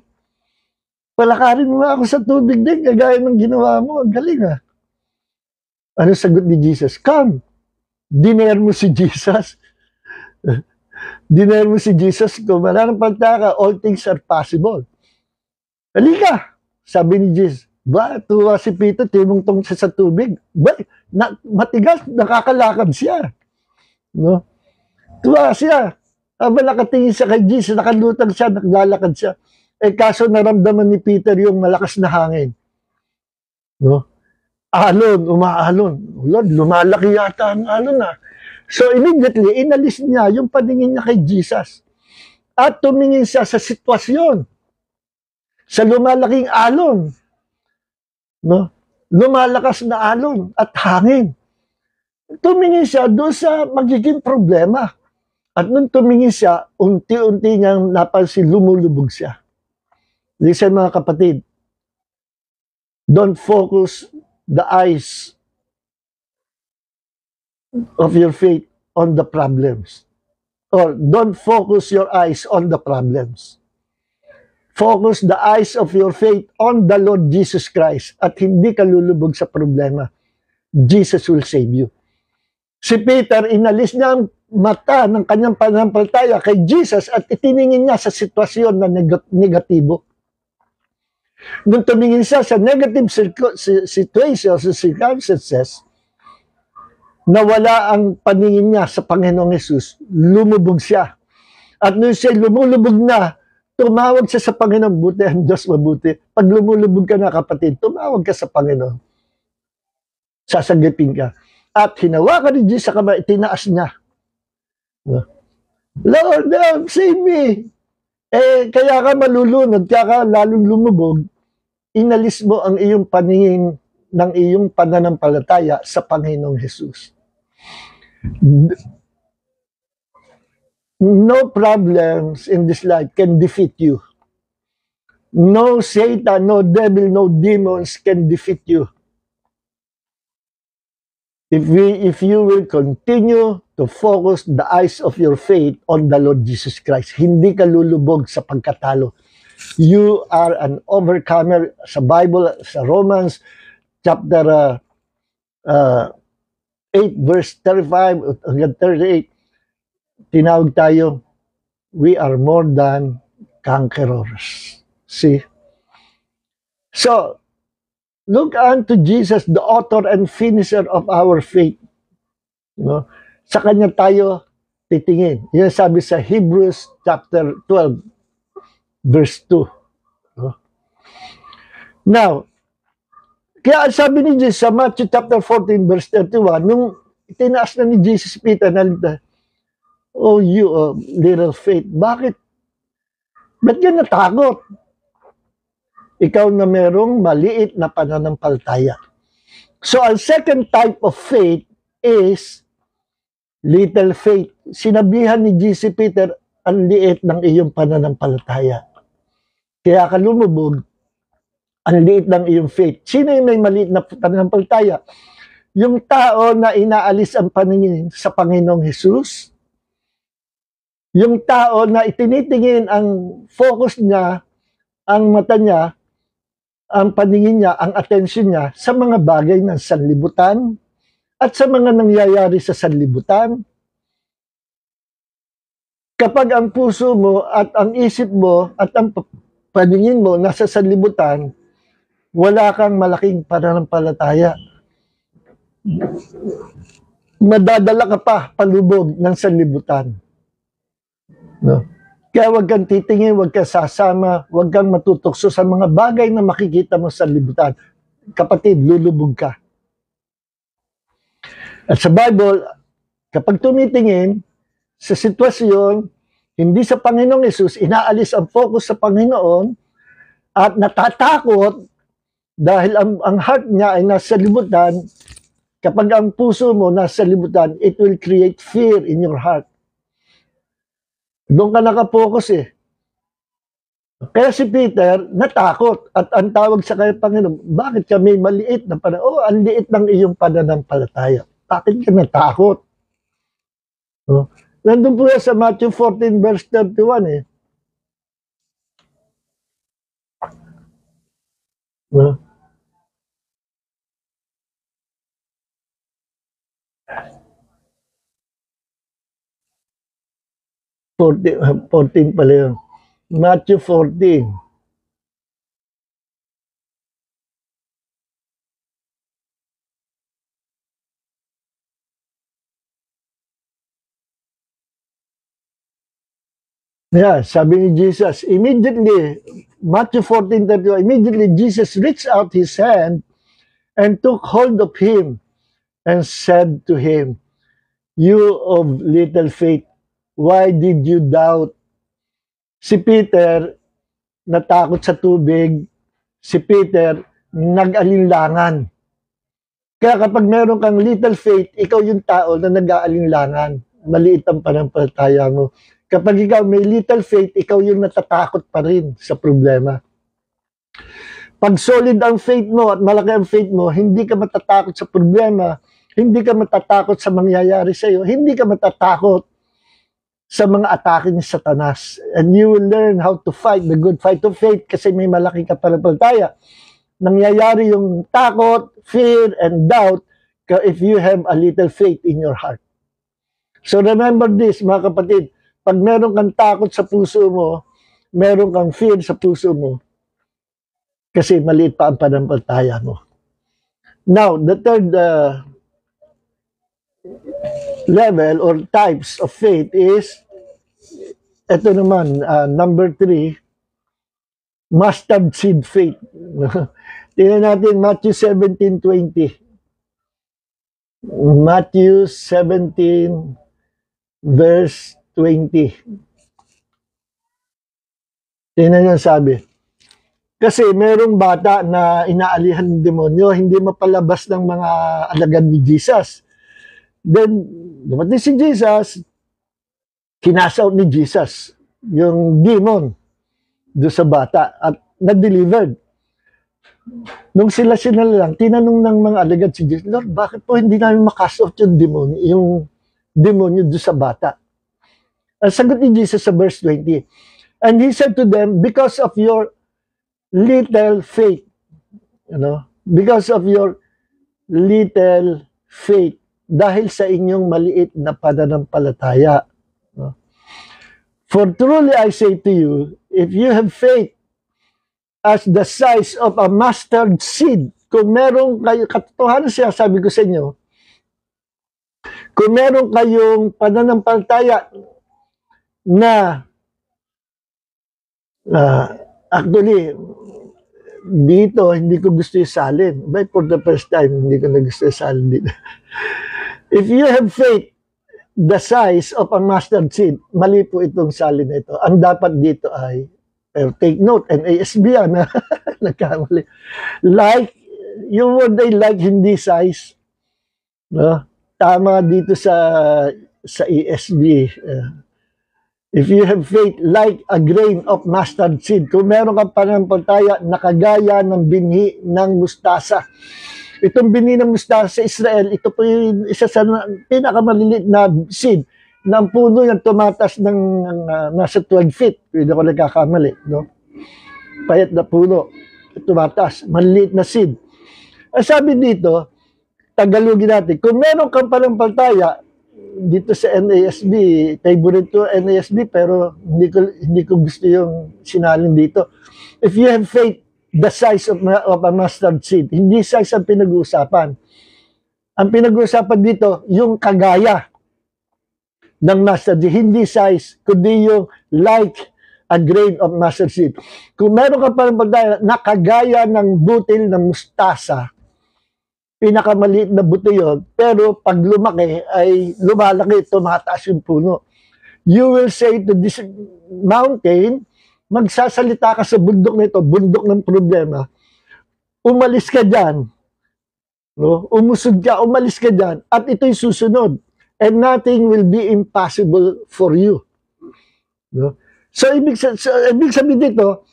Palakarin mo nga ako sa tubig din, kagaya ng ginawa mo. Ang galing ah. Ano sagot ni Jesus? Come. Diner mo si Jesus. Diner mo si Jesus. Kung mananampalta ka, all things are possible. Halika, sabi ni Jesus. Ba, tuwa si Peter, timungtong siya sa tubig. Ba, matigas, nakakalakad siya. No? Tuwa siya. Habang nakatingin siya kay Jesus, nakalutang siya, naglalakad siya. Eh kaso naramdaman ni Peter yung malakas na hangin. No? Alon, umaalon. Lord, lumalaki yata ang alon ah. So immediately, inalis niya yung paningin niya kay Jesus. At tumingin siya sa sitwasyon. Sa lumalaking alon. No? Lumalakas na alon at hangin. Tumingin siya doon sa magiging problema. At nung tumingin siya, unti-unti niyang napansin, lumulubog siya. Listen mga kapatid, don't focus the eyes of your faith on the problems. Or don't focus your eyes on the problems. Focus the eyes of your faith on the Lord Jesus Christ at hindi ka lulubog sa problema. Jesus will save you. Si Peter, inalis niya ang mata ng kanyang pananampalataya kay Jesus at itiningin niya sa sitwasyon na negatibo. Nung tumingin siya sa negative situations, circumstances, nawala ang paningin niya sa Panginoong Hesus, lumubog siya. At nung siya lumulubog na, tumawag siya sa Panginoon, buti ang Diyos mabuti. Pag lumulubog ka na kapatid, tumawag ka sa Panginoon. Sasagipin ka. At hinawakan ni Jesus sa kamay, tinaas niya. Lord, save me. Eh, kaya ka malulunod, kaya ka lalong lumubog, inalis mo ang iyong paningin ng iyong pananampalataya sa Panginoong Hesus. No problems in this life can defeat you. No Satan, no devil, no demons can defeat you. If you will continue to focus the eyes of your faith on the Lord Jesus Christ, hindi ka lulubog sa pagkatalo. You are an overcomer. Sa Bible, sa Romans chapter 8 verse 35 hanggang 38, tinawag tayo, we are more than conquerors. See? So, look unto Jesus, the author and finisher of our faith. No? Sa kanya tayo titingin. Yan sabi sa Hebrews chapter 12, verse 2. No? Now, kaya sabi ni Jesus sa Matthew chapter 14, verse 31, nung tinaas na ni Jesus Peter, oh, you little faith. Bakit? Ba't ka natakot? Ikaw na merong maliit na pananampalataya. So, ang second type of faith is little faith. Sinabihan ni Jesus Peter, ang liit ng iyong pananampalataya. Kaya ka lumubog, ang liit ng iyong faith. Sino yung may maliit na pananampalataya? Yung tao na inaalis ang paningin sa Panginoong Hesus, yung tao na itinitingin ang focus niya, ang mata niya, ang paningin niya, ang attention niya sa mga bagay ng sanlibutan at sa mga nangyayari sa sanlibutan. Kapag ang puso mo at ang isip mo at ang paningin mo nasa sanlibutan, wala kang malaking pananampalataya. madadala ka pa palubog ng sanlibutan. No? Kaya huwag kang titingin, huwag kang sasama, huwag kang matutokso sa mga bagay na makikita mo sa libutan. Kapatid, lulubog ka. At sa Bible, kapag tumitingin sa sitwasyon, hindi sa Panginoong Hesus, inaalis ang focus sa Panginoon at natatakot dahil ang heart niya ay nasa libutan. Kapag ang puso mo nasa libutan, it will create fear in your heart. Doon ka nakapokus eh. Kaya si Peter, natakot. At ang tawag sa kanya, Panginoon, bakit kami maliit na pananampalataya? Oh, ang liit ng iyong pananampalataya. Bakit ka natakot? Oh. Nandun po yan sa Matthew 14 verse 31 eh. Oh. Uh, 14 pala yun. Matthew 14. Yeah, sabi ni Jesus, immediately, Matthew 14:31, immediately Jesus reached out his hand and took hold of him and said to him, "You of little faith, why did you doubt?" Si Peter, natakot sa tubig. Si Peter, nag-alinlangan. Kaya kapag meron kang little faith, ikaw yung tao na nag-aalinlangan. Maliit ang pananampalataya mo. Kapag ikaw may little faith, ikaw yung natatakot pa rin sa problema. Pag solid ang faith mo at malaki ang faith mo, hindi ka matatakot sa problema, hindi ka matatakot sa mangyayari sa iyo, hindi ka matatakot sa mga atake ni Satanas. And you will learn how to fight the good fight of faith kasi may malaki ka pananampalataya. Nangyayari yung takot, fear, and doubt if you have a little faith in your heart. So remember this, mga kapatid, pag meron kang takot sa puso mo, meron kang fear sa puso mo, kasi maliit pa ang pananampalataya mo. Now, the third level or types of faith is, ito naman, number 3, mustard seed faith. Tingnan natin Matthew 17:20. Matthew 17 verse 20. Tingnan niyo sabi. Kasi merong bata na inaalihan ng demonyo, hindi mapalabas ng mga alagad ni Jesus. Then, dumating si Jesus, kinasa out ni Jesus yung demon doon sa bata at na-delivered. Nung sila lang, tinanong ng mga alagad si Jesus, Lord, bakit po hindi namin makast out yung demonyo doon sa bata? Ang sagot ni Jesus sa verse 20, and he said to them, because of your little faith, because of your little faith, dahil sa inyong maliit na pananampalataya. For truly I say to you, if you have faith as the size of a mustard seed, kung meron kayo, katotohanan siya, sabi ko sa inyo, kung meron kayong pananampalataya na actually, dito, hindi ko gusto isalin. But for the first time, hindi ko na gusto isalin dito. If you have faith the size of a mustard seed, mali po itong salin na ito. Ang dapat dito ay, take note, NASB yan, nagkamali. Like, yung word ay like, hindi size. No? Tama dito sa ESB. If you have faith like a grain of mustard seed, kung meron kang pananampalataya na kagaya ng binhi ng mustasa. Itong binhi ng mustasa sa Israel, ito po yung isa sa pinakamaliliit na seed na ang puno yung tumatas ng nasa 12 feet. Hindi ako nagkakamali. No? Payat na puno. Tumatas. Maliliit na seed. Ang sabi dito, Tagalogin natin, kung meron kang pananampalataya, dito sa NASB, favorite to NASB, pero hindi ko gusto yung sinalin dito. If you have faith the size of a mustard seed, hindi size ang pinag-uusapan. Ang pinag-uusapan dito, yung kagaya ng mustard seed, hindi size, kundi yung like a grain of mustard seed. Kung meron ka pananampalataya na kagaya ng butil ng mustasa, pinakamaliit na buto yun, pero pag lumaki ay lumalaki, tumataas yung puno. You will say to this mountain, magsasalita ka sa bundok na ito, bundok ng problema, umalis ka dyan, no? Umusog ka, umalis ka dyan, at ito'y susunod. And nothing will be impossible for you. No? So, ibig sabihin dito,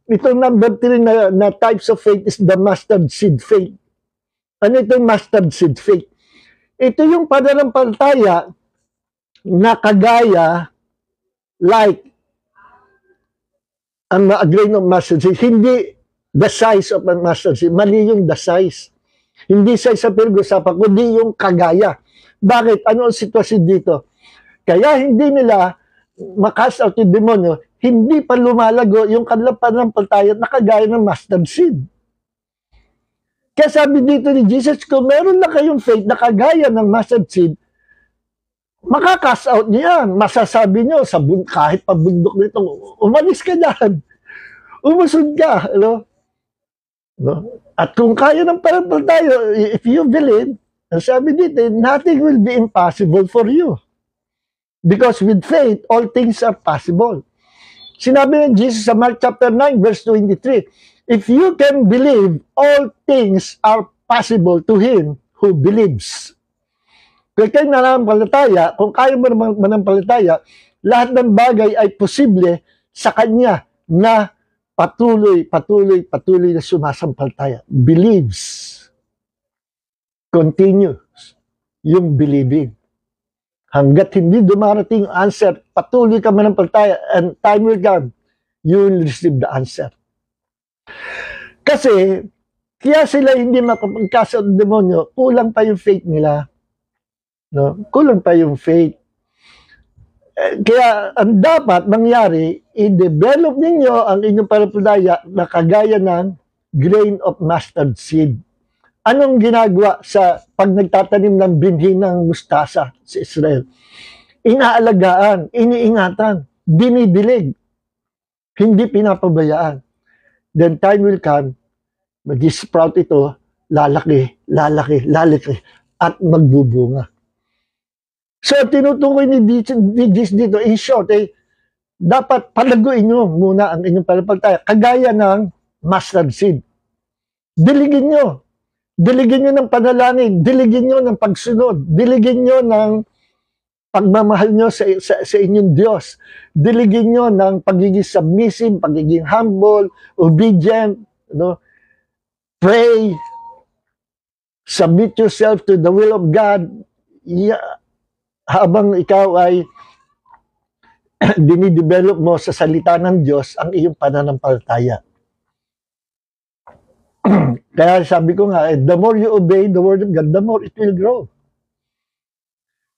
itong number 3 na types of faith is the mustard seed faith. Ano itong mustard seed faith? Ito yung pananampalataya na kagaya like a grain of mustard seed. Hindi the size of a mustard seed. Mali yung the size. Hindi size sa pinag-usapan, kundi yung kagaya. Bakit? Ano ang sitwasyon dito? Kaya hindi nila makast out yung demonyo, hindi pa lumalago yung kanilang pananampalataya na kagaya ng mustard seed. Kaya sabi dito ni Jesus, kung meron na kayong faith na kagaya ng mustard seed, makakast out niyan. Masasabi nyo, kahit pa bundok nito, umalis ka dyan. Umusod ka. No? At kung kaya ng pananampalataya, if you believe, sabi dito, nothing will be impossible for you. Because with faith, all things are possible. Sinabi ng Jesus sa Mark chapter 9, verse 23, if you can believe, all things are possible to him who believes. Kaya kayo nanampalataya, kung kaya mo manampalataya, lahat ng bagay ay posible sa Kanya na patuloy na sumasampalataya. Believes. Continues yung believing. Hanggat hindi dumarating yung answer, patuloy ka manampalataya, and time will come, you will receive the answer. Kasi, kaya sila hindi makapagkasa ng demonyo, kulang pa yung faith nila. No? Kulang pa yung faith. Kaya, ang dapat mangyari, i-develop ninyo ang inyong pananampalataya na kagaya ng grain of mustard seed. Anong ginagawa sa pag nagtatanim ng binhi ng mustasa sa Israel? Inaalagaan, iniingatan, dinidilig, hindi pinapabayaan. Then time will come, mag-sprout ito, lalaki, at magbubunga. So, tinutukoy ni Jesus dito, in short, dapat palaguin nyo muna ang inyong pananampalataya, kagaya ng mustard seed. Diligin nyo. Diligin nyo ng panalangin, diligin nyo ng pagsunod, diligin nyo ng pagmamahal nyo sa inyong Diyos, diligin nyo ng pagiging submissive, pagiging humble, obedient, no? Pray, submit yourself to the will of God, habang ikaw ay dinidevelop mo sa salita ng Diyos ang iyong pananampalataya. Kaya sabi ko nga, the more you obey the word of God, the more it will grow.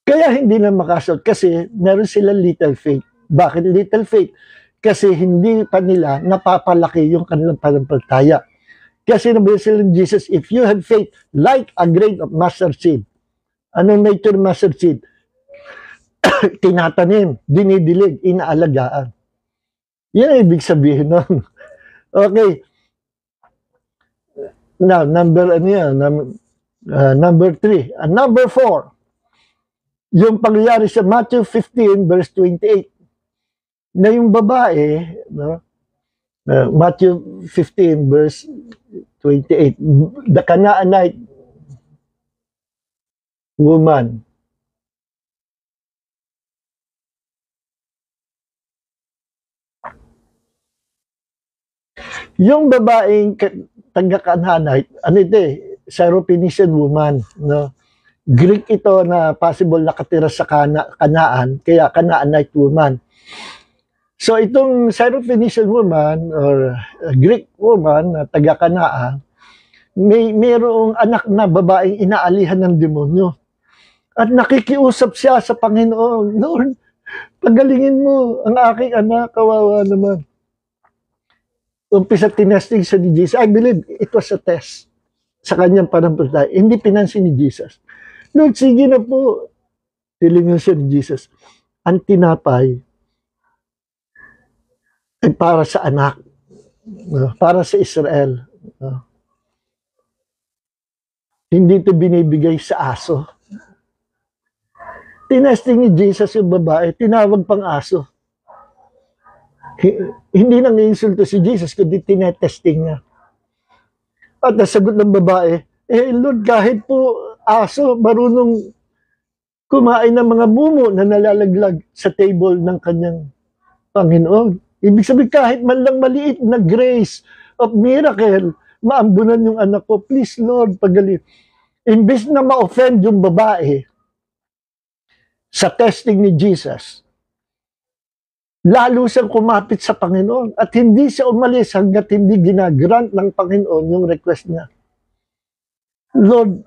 Kaya hindi na makasot kasi meron sila little faith. Bakit little faith? Kasi hindi pa nila napapalaki yung kanilang pananampalataya. Kasi sinabi sila ng Jesus, if you have faith like a grain of mustard seed, anong nature of mustard seed? Tinatanim, dinidilig, inaalagaan. Yan ang ibig sabihin nun. Okay. Now, number 3. Number 4, yung pangyayari sa Matthew 15, verse 28, na yung babae, no? Matthew 15, verse 28, the Canaanite woman, yung babaeng taga-Canaanite, ano ito Syrophoenician woman, no? Greek ito na possible nakatira sa Canaan, kaya Canaanite woman. So itong Syrophoenician woman or Greek woman na taga-Canaan, mayroong anak na babaeng inaalihan ng demonyo. At nakikiusap siya sa Panginoon, Lord, pagalingin mo ang aking anak, kawawa naman. Umpisa tinesting sa ni Jesus. I believe it was a test sa kanyang pananampalataya. Hindi pinansin ni Jesus. Lord, sige na po. Tilingon siya ni Jesus. Ang tinapay ay para sa anak, para sa Israel. Hindi ito binibigay sa aso. Tinesting ni Jesus yung babae, tinawag pang aso. Hindi nang insulto si Jesus, kundi tinetesting niya. At nasagot ng babae, Lord, kahit po aso, marunong kumain ng mga mumo na nalalaglag sa table ng kanyang Panginoon. Ibig sabihin, kahit man lang maliit na grace of miracle, maambunan yung anak ko. Please, Lord, pagaling. Imbes na ma-offend yung babae sa testing ni Jesus, lalo siyang kumapit sa Panginoon at hindi siya umalis hanggat hindi ginagrant ng Panginoon yung request niya. Lord,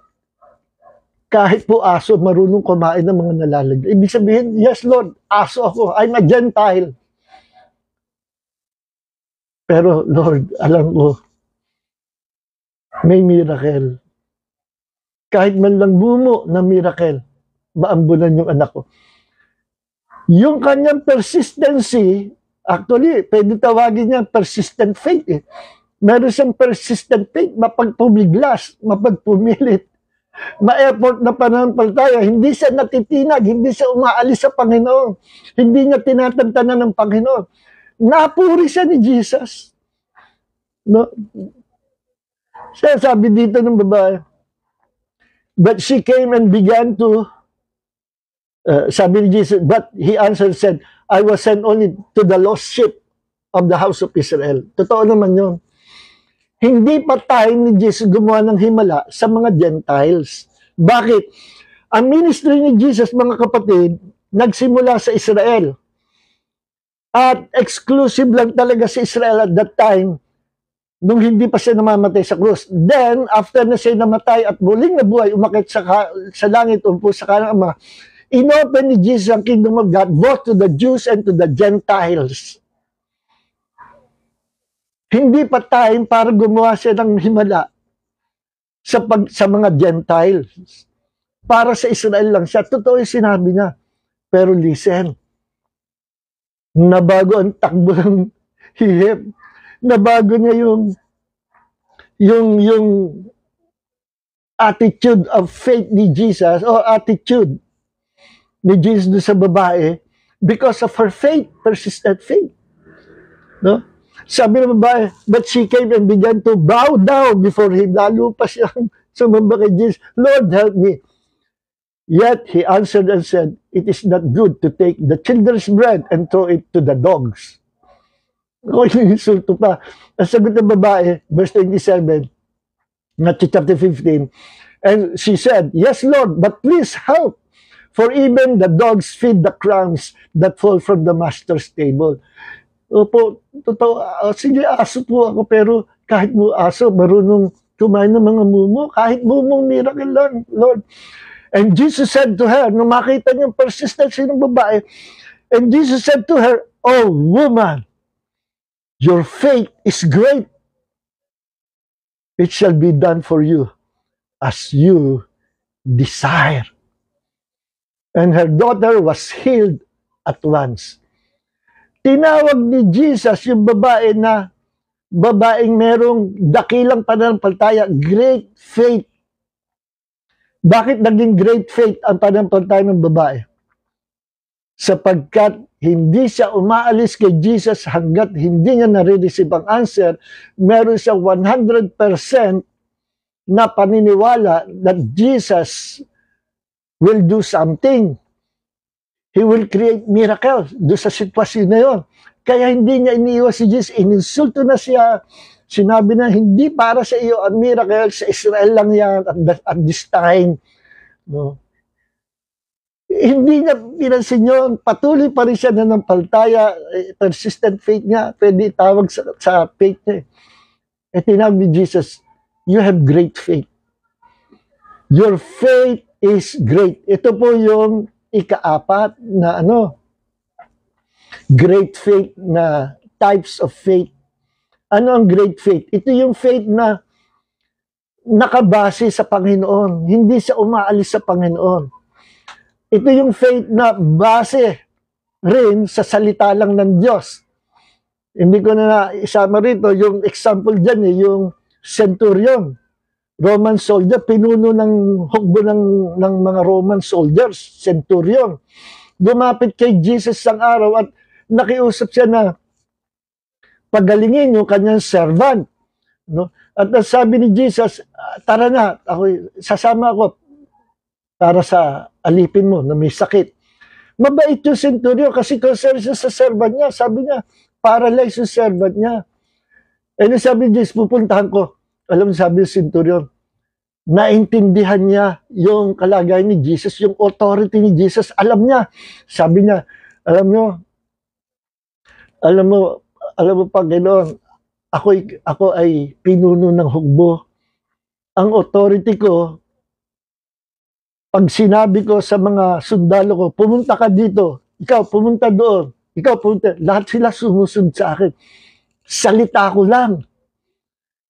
kahit po aso marunong kumain ng mga nalalagay. Ibig sabihin, yes Lord, aso ako. I'm a Gentile. Pero Lord, alam ko, may miracle. Kahit man lang bumo na miracle, maambunan yung anak ko. Yung kanyang persistency, actually, pwede tawagin niya persistent faith. Meron siyang persistent faith, mapagpumiglas, mapagpumilit, ma-effort na pananampalataya, hindi siya natitinag, hindi siya umaalis sa Panginoon, hindi niya tinatantanan ng Panginoon. Napuri siya ni Jesus. No? Siya sabi dito ng babae, but she came and began to, sabi ni Jesus, but he answered, said, I was sent only to the lost sheep of the house of Israel. Totoo naman yun. Hindi pa tayo ni Jesus gumawa ng himala sa mga Gentiles. Bakit? Ang ministry ni Jesus, mga kapatid, nagsimula sa Israel. At exclusive lang talaga sa Israel at that time, nung hindi pa siya namamatay sa krus. Then, after na siya namatay at muling nabuhay, umakit sa langit, umpo sa kanang Ama, inopen ni Jesus ang kingdom of God both to the Jews and to the Gentiles. Hindi pa time para gumawa siya ng himala sa mga Gentiles. Para sa Israel lang siya. Totoo yung sinabi niya. Pero listen, nabago ang takbo ng hihip. Nabago niya yung attitude of faith ni Jesus o attitude ni Jesus sa babae because of her faith, persistent faith. No? Sabi ng babae, but she came and began to bow down before him. Lalo pa siyang sumamba kay Jesus, Lord, help me. Yet he answered and said, it is not good to take the children's bread and throw it to the dogs. O, insulto pa. Ang sagot ng babae, verse 27, Matthew chapter 15, and she said, yes, Lord, but please help, for even the dogs feed the crumbs that fall from the master's table. Opo, totoo, sige, aso po ako, pero kahit mo aso, marunong kumain ng mga mumo, kahit mumong miracle lang, Lord. And Jesus said to her, nung makita niyang persistency ng babae, and Jesus said to her, oh, woman, your faith is great. It shall be done for you as you desire. And her daughter was healed at once. Tinawag ni Jesus yung babae na babaeng merong dakilang pananampalataya, great faith. Bakit naging great faith ang pananampalataya ng babae? Sapagkat hindi siya umaalis kay Jesus hanggat hindi niya nare-receive ang answer, meron siya 100% na paniniwala that Jesus will do something. He will create miracles do sa sitwasyon na yun. Kaya hindi niya iniiwas si Jesus. Ininsulto na siya. Sinabi na, hindi para sa iyo ang miracle. Sa Israel lang yan at this time. No? Hindi niya pinansin yun. Patuloy pa rin siya na ng paltaya. Persistent faith niya. Pwede itawag sa faith niya. Tinawag ni Jesus, you have great faith. Your faith is great. Ito po yung ika-apat na great faith na types of faith. Ano ang great faith? Ito yung faith na nakabase sa Panginoon. Hindi siya umaalis sa Panginoon. Ito yung faith na base rin sa salita lang ng Diyos. Hindi ko na isama rito yung example dyan, yung centurion, Roman soldier, pinuno ng hukbo ng mga Roman soldiers, centurion. Lumapit kay Jesus isang araw at nakiusap siya na pagalingin yung kanyang servant. No? At sabi ni Jesus, tara na, sasama ako para sa alipin mo na may sakit. Mabait yung centurion kasi concerned siya sa servant niya. Sabi niya, paralyzed yung servant niya. Eh, sabi ni Jesus, pupuntahan ko. Alam mo, sabi ng centurion, naintindihan niya yung kalagayan ni Jesus, yung authority ni Jesus. Alam niya. Sabi niya, alam mo, Panginoon, ako ay pinuno ng hukbo. Ang authority ko, pag sinabi ko sa mga sundalo ko, pumunta ka dito, ikaw pumunta doon, ikaw pumunta, lahat sila sumusunod sa akin. Salita ko lang.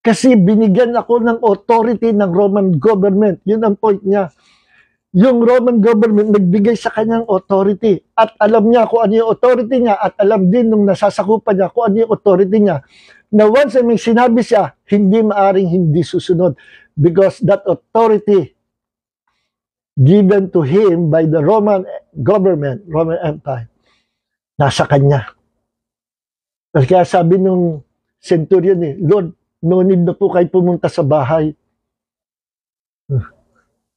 Kasi binigyan ako ng authority ng Roman government. Yun ang point niya. Yung Roman government nagbigay sa kanyang authority at alam niya kung ano yung authority niya at alam din nung nasasakupan niya kung ano yung authority niya. Na once may sinabi siya, hindi maaring hindi susunod because that authority given to him by the Roman government, Roman Empire, nasa kanya. Kaya sabi nung centurion, Lord, no need na po kayo pumunta sa bahay.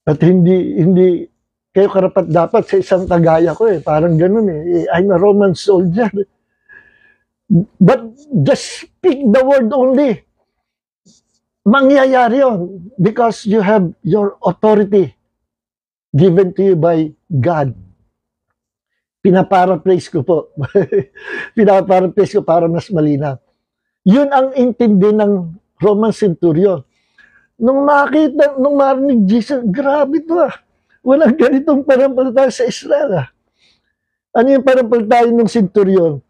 At hindi kayo karapat dapat sa isang kagaya ko Parang ganun I'm a Roman soldier. But just speak the word only. Mangyayari yun because you have your authority given to you by God. Pinaparaphrase ko po. Pinaparaphrase ko para mas malinaw. Yun ang intindi ng Roman centurion. Nung marinig Jesus, grabe to Walang ganitong panampalataya sa Israel Ano yung panampalataya ng centurion?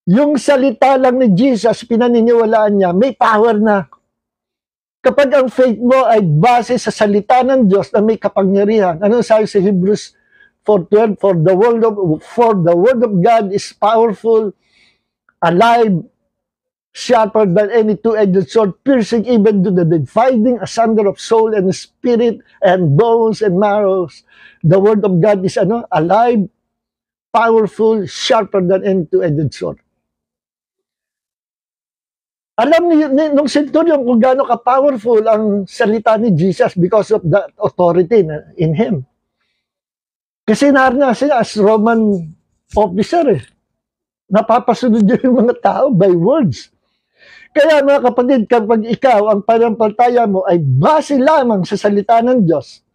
Yung salita lang ni Jesus, pinaniniwalaan niya, may power na. Kapag ang faith mo ay base sa salita ng Diyos na may kapangyarihan. Ano sabi sa Hebrews 4:12? For the word of God is powerful, alive, sharper than any two-edged sword, piercing even to the dividing asunder of soul and spirit and bones and marrows. The word of God is alive, powerful, sharper than any two-edged sword. Alam niyo nung centurion kung gaano ka-powerful ang salita ni Jesus because of that authority in him. Kasi naranasan siya as Roman officer Napapasunod yung mga tao by words. Kaya mga kapatid, kapag ikaw ang panampalataya mo ay base lamang sa salita ng Diyos,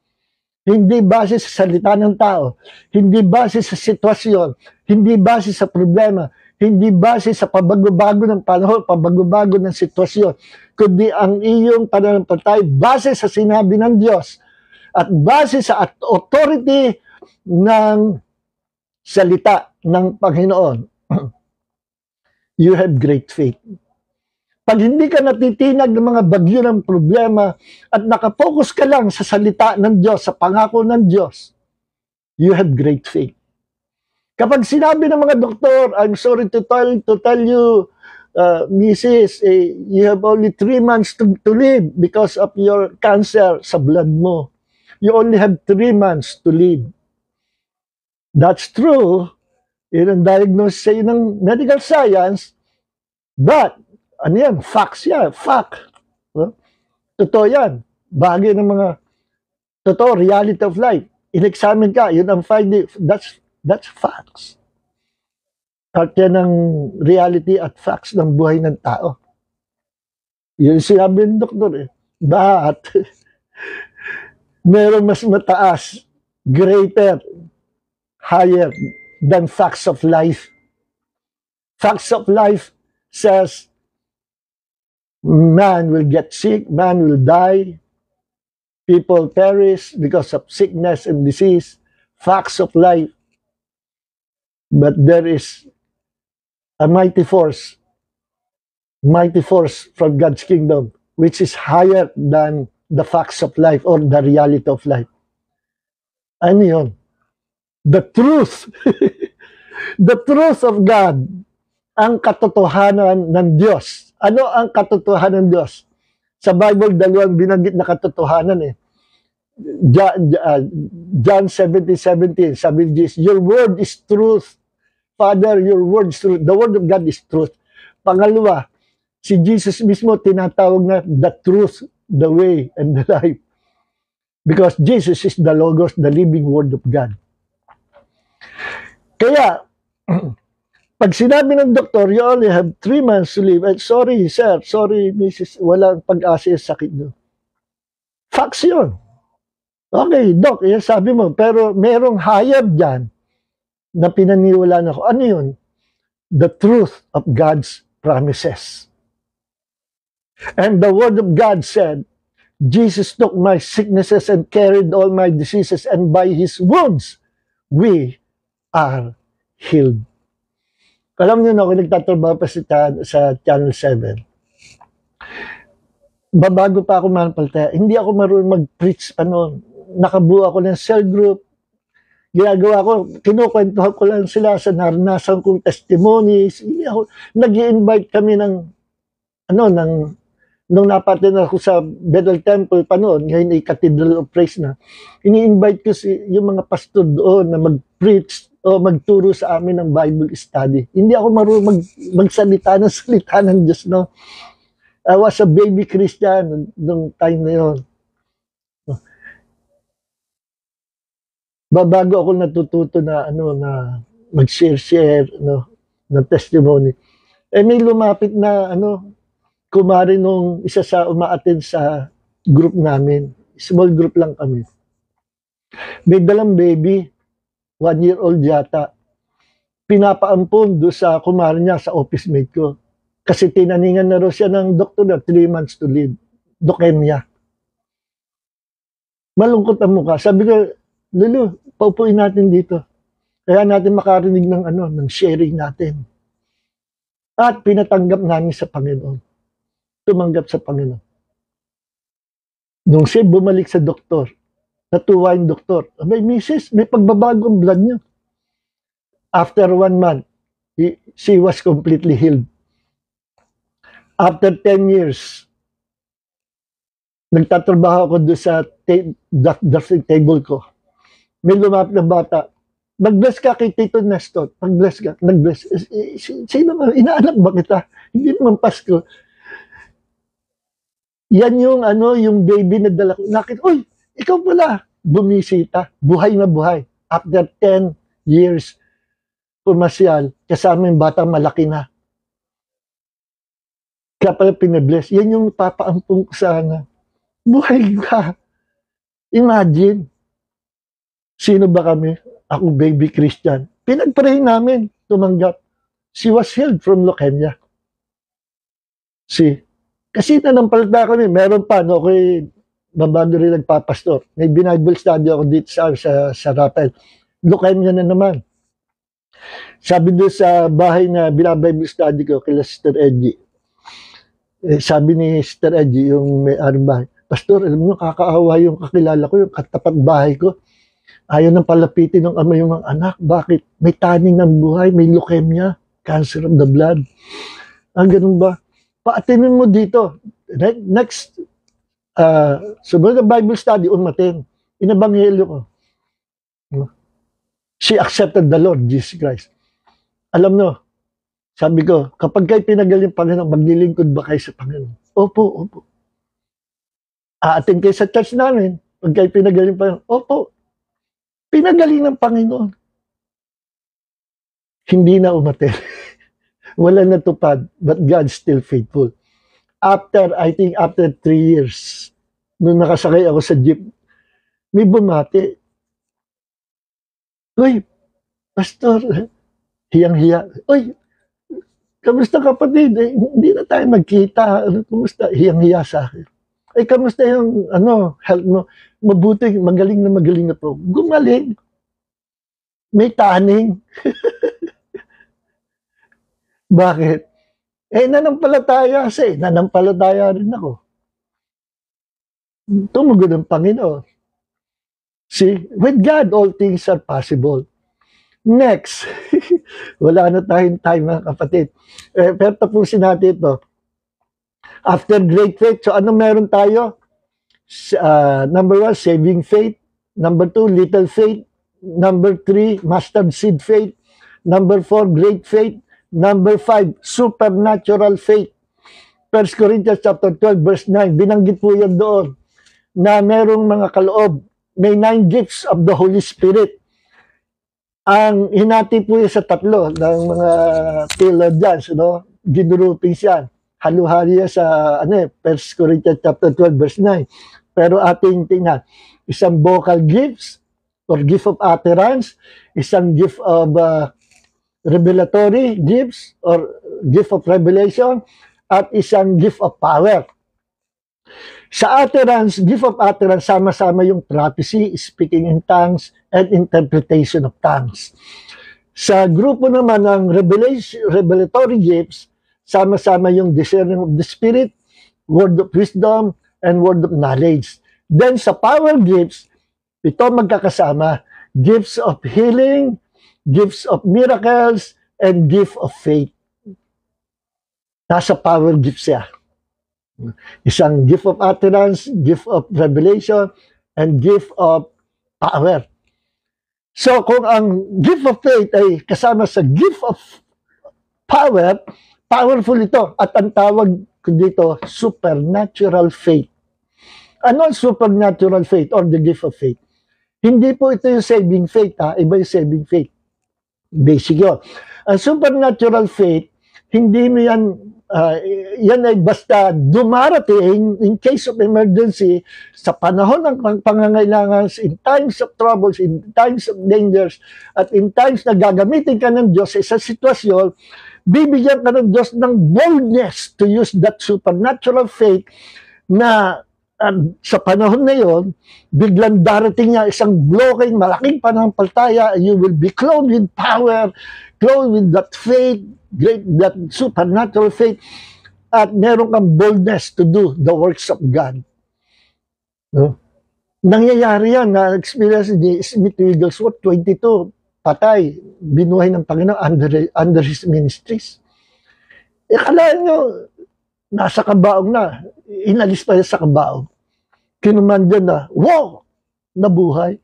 hindi base sa salita ng tao, hindi base sa sitwasyon, hindi base sa problema, hindi base sa pabago-bago ng panahon, pabago-bago ng sitwasyon, kundi ang iyong pananampalataya base sa sinabi ng Diyos at base sa authority ng salita ng Panginoon. You have great faith. Pag hindi ka natitinag ng mga bagyo ng problema at nakapokus ka lang sa salita ng Diyos, sa pangako ng Diyos, you have great faith. Kapag sinabi ng mga doktor, I'm sorry to tell you, Mrs., you have only 3 months to live because of your cancer sa blood mo. You only have 3 months to live. That's true. Yun ang diagnosis sa'yo ng medical science. But, facts yan. Fact. Totoo yan. Bagay ng mga totoo, reality of life. In-examine ka, yun ang finding. That's facts. Part yan ng reality at facts ng buhay ng tao. Yun sinabi ng doktor But, merong mas mataas, greater, higher than facts of life. Facts of life says, man will get sick, man will die, people perish because of sickness and disease. Facts of life. But there is a mighty force from God's kingdom, which is higher than the facts of life or the reality of life. Ano yun? The truth. The truth of God. Ang katotohanan ng Diyos. Ano ang katotohanan ng Diyos? Sa Bible, dalawang binanggit na katotohanan eh. John 17:17, sabi ni Jesus, your word is truth. Father, your word is truth. The word of God is truth. Pangalawa, si Jesus mismo tinatawag na the truth, the way, and the life. Because Jesus is the Logos, the living word of God. Kaya, pag sinabi ng doktor, you only have 3 months to live. Sorry, sir. Sorry, Mrs. Walang pag-asa yung sakit nyo. Facts yun. Okay, Doc, yan sabi mo. Pero merong higher dyan na pinaniwalaan ako. Ano yun? The truth of God's promises. And the word of God said, Jesus took my sicknesses and carried all my diseases, and by His wounds, we are healed. Alam niyo na ako, nagtatrabaho pa sa Channel 7. Babago pa ako mananampalataya, hindi ako marunong mag-preach pa noon. Nakabuo ako ng cell group. Ginagawa ko, kinukwentuhan ko lang sila sa naranasan kong testimonies. Nag-i-invite kami nung napatin ako sa Bethel Temple pa noon, ngayon ay Cathedral of Praise na, ini-invite ko yung mga pastor doon na mag-preach o magturo sa amin ng Bible study. Hindi ako marunong magsalita ng Diyos, no? I was a baby Christian nung time na yun. Bago ako natututo na mag-share ng testimony. May lumapit na kumari nung isa sa umaattend sa group namin. Small group lang kami. May dalang baby, 1-year-old yata. Pinapaampon doon sa kumari niya, sa office mate ko. Kasi tinaningan na raw siya ng doktor na 3 months to live. Leukemia. Malungkot ang mukha. Sabi ko, Lulu, paupuin natin dito. Kaya natin makarinig ng sharing natin. At pinatanggap namin sa Panginoon. Tumanggap sa Panginoon. Nung siya bumalik sa doktor, natuwa yung doktor. May misis, may pagbabago ang blood niya. After 1 month, she was completely healed. After 10 years, nagtatrabaho ako doon sa drafting table ko. May lumapit na bata. Nag-bless ka kay Tito Nestor. Nag-bless ka. Nag-bless. Sino ba? Inaanak ba kita? Hindi naman Pasko. Yan yung baby na dala ko. Nakita, uy, ikaw pala. Bumisita. Buhay na buhay. After 10 years, pumasyal. Kasama yung batang malaki na. Kaya pala pinabless. Yan yung papaampong ko sana. Buhay ka. Imagine. Sino ba kami? Ako, baby Christian. Pinag-pray namin, tumanggap. She was healed from leukemia. Kasi nanampalata kami, meron pa, okay, babago rin nagpapastor. May Bible study ako dito sa Rapel. Leukemia na naman. Sabi doon sa bahay na binabible study ko, kila Sister Edgy. Sabi ni Sister Edgy, yung may-ari bahay, Pastor, alam mo, kakaawa yung kakilala ko, yung katapat bahay ko. Ayaw nang palapitin ng ama yung mga anak. Bakit? May taning ng buhay, may leukemia, cancer of the blood. Ganun ba? Paatinin mo dito. Next, sumunod na Bible study, umatin. Inabanghelyo ko. She accepted the Lord Jesus Christ. Alam mo, sabi ko, kapag kayo pinagaling Panginoon, maglilingkod ba kayo sa Panginoon? Opo, opo. Aatin kayo sa church namin, pag kayo pinagaling Panginoon, opo. Pinagaling ng Panginoon. Hindi na umatin. Wala natupad, but God's still faithful. I think after 3 years, nung nakasakay ako sa jeep, may bumati. Uy, Pastor, hiyang-hiya. Uy, kamusta kapatid? Hindi na tayo magkita. Kamusta? Hiyang-hiya sa akin. Kamusta yung health mo? Mabuti, magaling na po. Gumaling. May taning. Bakit? Nanampalataya rin ako. Tumugon ang Panginoon. See, with God, all things are possible. Next, wala na tayong time mga kapatid. Pero tapusin natin ito. After great faith, so ano meron tayo? Number 1, saving faith. Number 2, little faith. Number 3, mustard seed faith. Number 4, great faith. Number 5, supernatural faith. 1 Corinthians chapter 12, verse 9, binanggit po yan doon na merong mga kaloob. May 9 gifts of the Holy Spirit. Ang hinati po yan sa 3 ng mga theologians, ginurupings yan. Halu-hali yan sa 1 Corinthians chapter 12, verse 9. Pero ating tingnan, isang vocal gifts or gift of utterance, isang gift of revelatory gifts or gift of revelation, at isang gift of power. Sa utterance, gift of utterance, sama-sama yung prophecy, speaking in tongues, and interpretation of tongues. Sa grupo naman ng revelatory gifts, sama-sama yung discerning of the Spirit, word of wisdom, and word of knowledge. Then sa power gifts, ito magkakasama, gifts of healing, gifts of miracles, and gift of faith. Nasa power gifts siya. Isang gift of utterance, gift of revelation, and gift of power. So kung ang gift of faith ay kasama sa gift of power, powerful ito. At ang tawag ko dito, supernatural faith. Ano ang supernatural faith or the gift of faith? Hindi po ito yung saving faith, iba yung saving faith. Basic yun. Ang supernatural faith, hindi mo yan, yan ay basta dumarating in case of emergency, sa panahon ng pangangailangan, in times of troubles, in times of dangers, at in times na gagamitin ka ng Diyos sa isang sitwasyon, bibigyan ka ng Diyos ng boldness to use that supernatural faith na sa panahon na yon, biglang darating niya isang blocking, malaking panampalataya, you will be clothed with power, clothed with that faith, great, that supernatural faith, at meron kang boldness to do the works of God. No? Nangyayari yan, na-experience ni Smith Wigglesworth, 22, patay, binuhay ng Panginoon under his ministries. Akalain nyo, nasa kabaong na, inalis pa sa kabaong. Kinumanda na, wow! Nabuhay.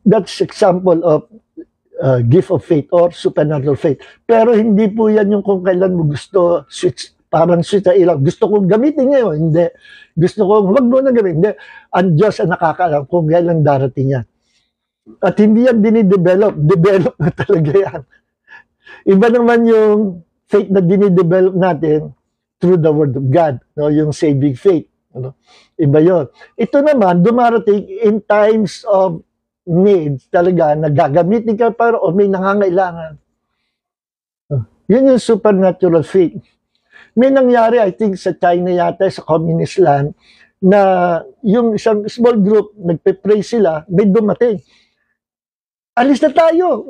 That's example of gift of faith or supernatural faith. Pero hindi po yan yung kung kailan mo gusto, switch, parang switch na ilaw. Gusto kong gamitin ngayon, hindi. Gusto kong wag mo na gamitin, hindi. Ang Diyos ang nakakaalam kung kailan darating yan. At hindi yan dinidevelop. Develop na talaga yan. Iba naman yung faith na dinidevelop natin through the Word of God, no? Yung saving faith. Ano? Iba yun. Ito naman, dumarating in times of need talaga, nagagamitin ka para o may nangangailangan. Yun yung supernatural faith. May nangyari, I think, sa China yata, sa communist land, na yung isang small group, nagpe-pray sila, may dumating. Alis na tayo.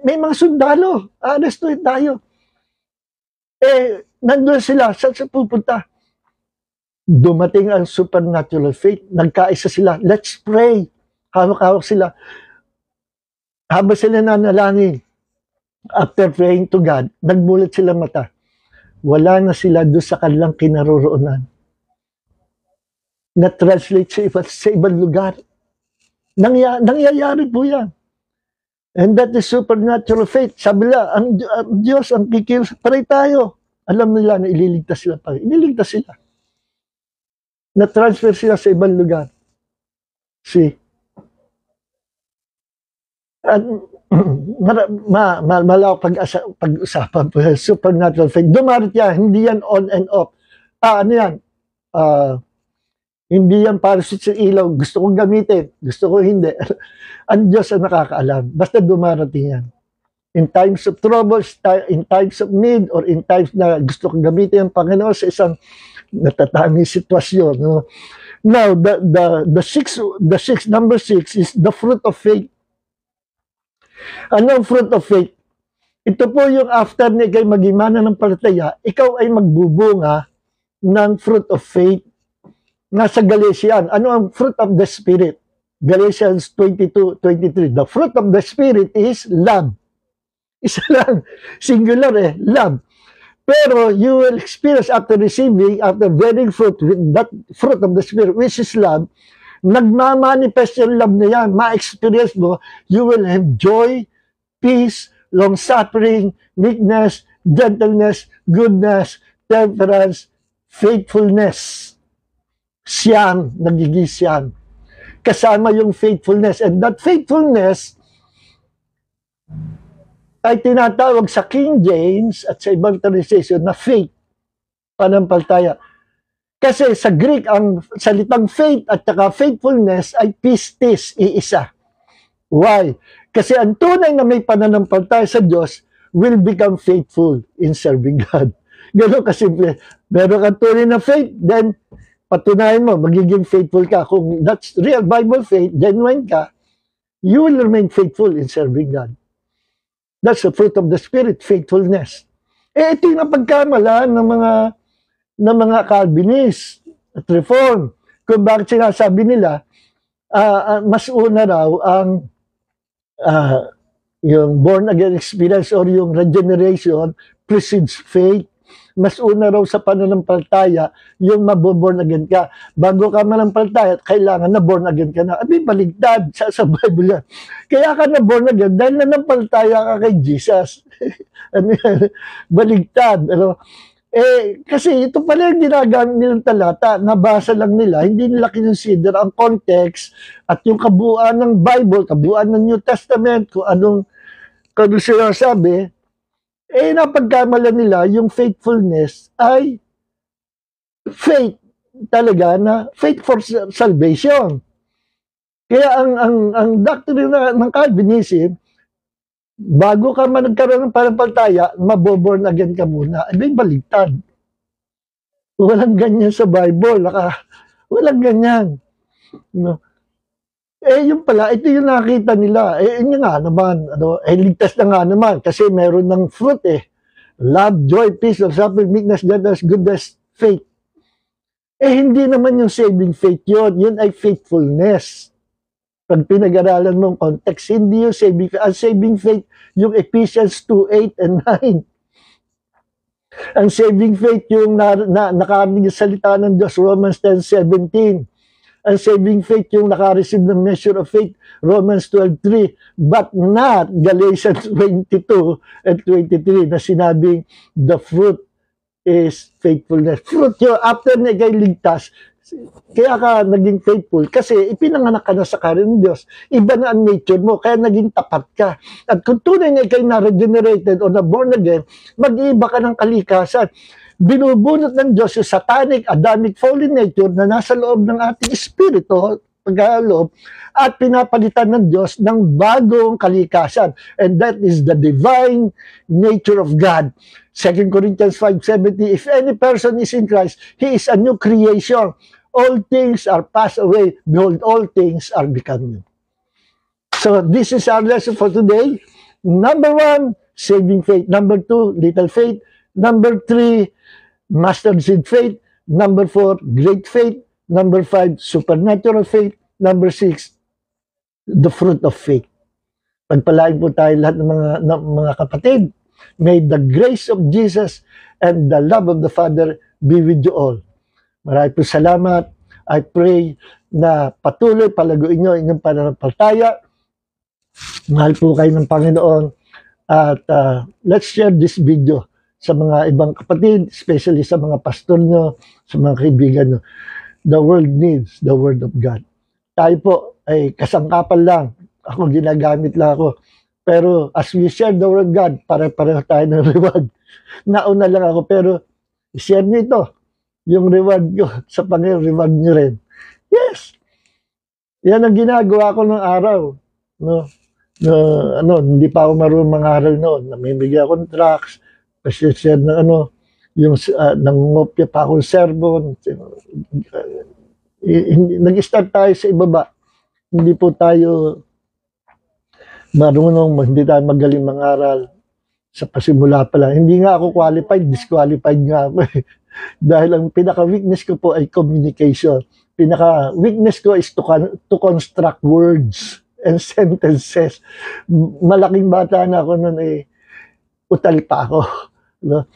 May mga sundalo. Arestuin tayo. Nandun sila. Saan sila pupunta? Dumating ang supernatural faith. Nagkaisa sila. Let's pray. Hawak-hawak sila. Habang sila nanalangin, after praying to God, nagmulat sila mata. Wala na sila doon sa kanilang kinaroroonan. Na-translate sa ibang lugar. Nangyayari po yan. And that is supernatural faith. Sabi nila, ang Diyos, ang kikilos, pray tayo. Alam nila na ililigtas sila pa. Iniligtas sila. Na-transfer sila sa ibang lugar. See? At malawak pag-usapan po. Supernatural faith. Dumarit yan. Hindi yan on and off. Ano yan? Hindi yan para sa ilaw. Gusto kong gamitin. Gusto ko hindi. Ang Diyos ang nakakaalam. Basta dumarating yan. In times of troubles, in times of need, or in times na gusto kong gamitin ang Panginoon sa isang natatanging sitwasyon. No? Now, number 6 is the fruit of faith. Ano ang fruit of faith? Ito po yung after na ikay magimana ng palataya, ikaw ay magbubunga ng fruit of faith. Nasa Galatian. Ano ang fruit of the Spirit? Galatians 22:23. The fruit of the Spirit is love. Isa lang. Singular love. Pero you will experience after bearing fruit with that fruit of the Spirit, which is love, nagmamanifest yung love na yan, ma-experience mo, you will have joy, peace, long-suffering, meekness, gentleness, goodness, temperance, faithfulness. Siyam, nagiging siyam. Kasama yung faithfulness. And that faithfulness ay tinatawag sa King James at sa ibang translation na faith, panampalataya. Kasi sa Greek, ang salitang faith at saka faithfulness ay pistis, iisa. Why? Kasi ang tunay na may pananampalataya sa Diyos will become faithful in serving God. Ganun kasimple. Meron kang tunay na faith, then patunayan mo, magiging faithful ka. Kung that's real Bible faith, genuine ka, you will remain faithful in serving God. That's the fruit of the Spirit, faithfulness. Ito yung napagkamala ng mga Calvinist at Reform. Kung bakit sinasabi nila, mas una raw ang yung born again experience or yung regeneration precedes faith. Mas una raw sa pananampalataya yung maboborn again ka. Bago ka manampalataya, kailangan na born again ka na. Abi, baligtad sa Bible yan. Kaya ka na born again dahil nanampalataya ka kay Jesus. Baligtad. Kasi ito pala yung ginagamit nilang talata, nabasa lang nila, hindi nila kinonsider ang context at yung kabuuan ng Bible, kabuuan ng New Testament, kung anong sila sabi, napagkamala nila yung faithfulness ay faith talaga na faith for salvation. Kaya ang doctrine ng Calvinism, bago ka man nagkaroon ng pananampalataya, maboborn again ka muna. Ay, baligtad. Walang ganyan sa Bible. Walang ganyan. No. Yung pala, ito yung nakita nila. Yun nga naman, ligtas na nga naman kasi meron ng fruit Love, joy, peace, long-suffering, meekness, gentleness, goodness, faith. Hindi naman yung saving faith yun. Yun ay faithfulness. Pag pinag-aralan mong context, hindi yung saving faith. Ang saving faith, yung Ephesians 2:8 and 9. Ang saving faith, yung nakarinig sa salita ng Diyos, Romans 10:17. Ang saving faith yung naka-receive ng measure of faith, Romans 12:3, but not Galatians 22 and 23 na sinabing the fruit is faithfulness. Fruit yun, after na ikay ligtas, kaya ka naging faithful kasi ipinanganak ka na sa karin ng Diyos. Iba na ang nature mo, kaya naging tapat ka. At kung tunay na ikay na-regenerated o na-born again, mag-iiba ka ng kalikasan. Binubunot ng Diyos yung satanic, Adamic, fallen nature na nasa loob ng ating espiritu, pagkaloob, at pinapalitan ng Diyos ng bagong kalikasan. And that is the divine nature of God. 2 Corinthians 5:70, if any person is in Christ, he is a new creation. All things are passed away. Behold, all things are become new. So this is our lesson for today. Number 1, saving faith. Number 2, little faith. Number 3, mustard seed faith. Number 4, great faith. Number 5, supernatural faith. Number 6, the fruit of faith. Pagpalain po tayo lahat ng mga kapatid. May the grace of Jesus and the love of the Father be with you all. Maraming po salamat. I pray na patuloy palaguin nyo inyong pananampalataya. Mahal po kayo ng Panginoon. At let's share this video sa mga ibang kapatid, especially sa mga pastor nyo, sa mga kaibigan nyo. The world needs the Word of God. Tayo po ay kasangkapan lang. Ako, ginagamit lang ako. Pero as we share the Word of God, pare-pareho tayo ng reward. Nauna lang ako, pero share nyo ito. Yung reward ko sa Panginoon, reward nyo rin. Yes! Yan ang ginagawa ko ng araw. No? Hindi pa ako marunong mangaral noon. Namimigay ako ng tracts, share ng yung nangungopya pa akong sermon. Nag-start tayo sa ibaba. Hindi po tayo marunong, hindi tayo magaling mangaral sa pasimula pa lang. Hindi nga ako qualified, disqualified nga ako. Dahil ang pinaka-weakness ko po ay communication. Pinaka-weakness ko is to construct words and sentences. Malaking bata na ako noon utal pa ako. No?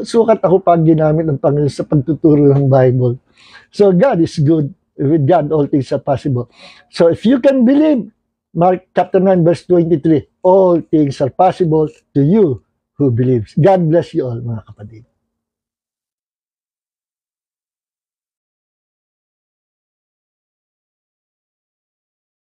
Sukat ako pag ginamit ng Panginoon sa pagtuturo ng Bible. So God is good. With God, all things are possible. So if you can believe, Mark chapter 9, verse 23, all things are possible to you who believes. God bless you all, mga kapatid.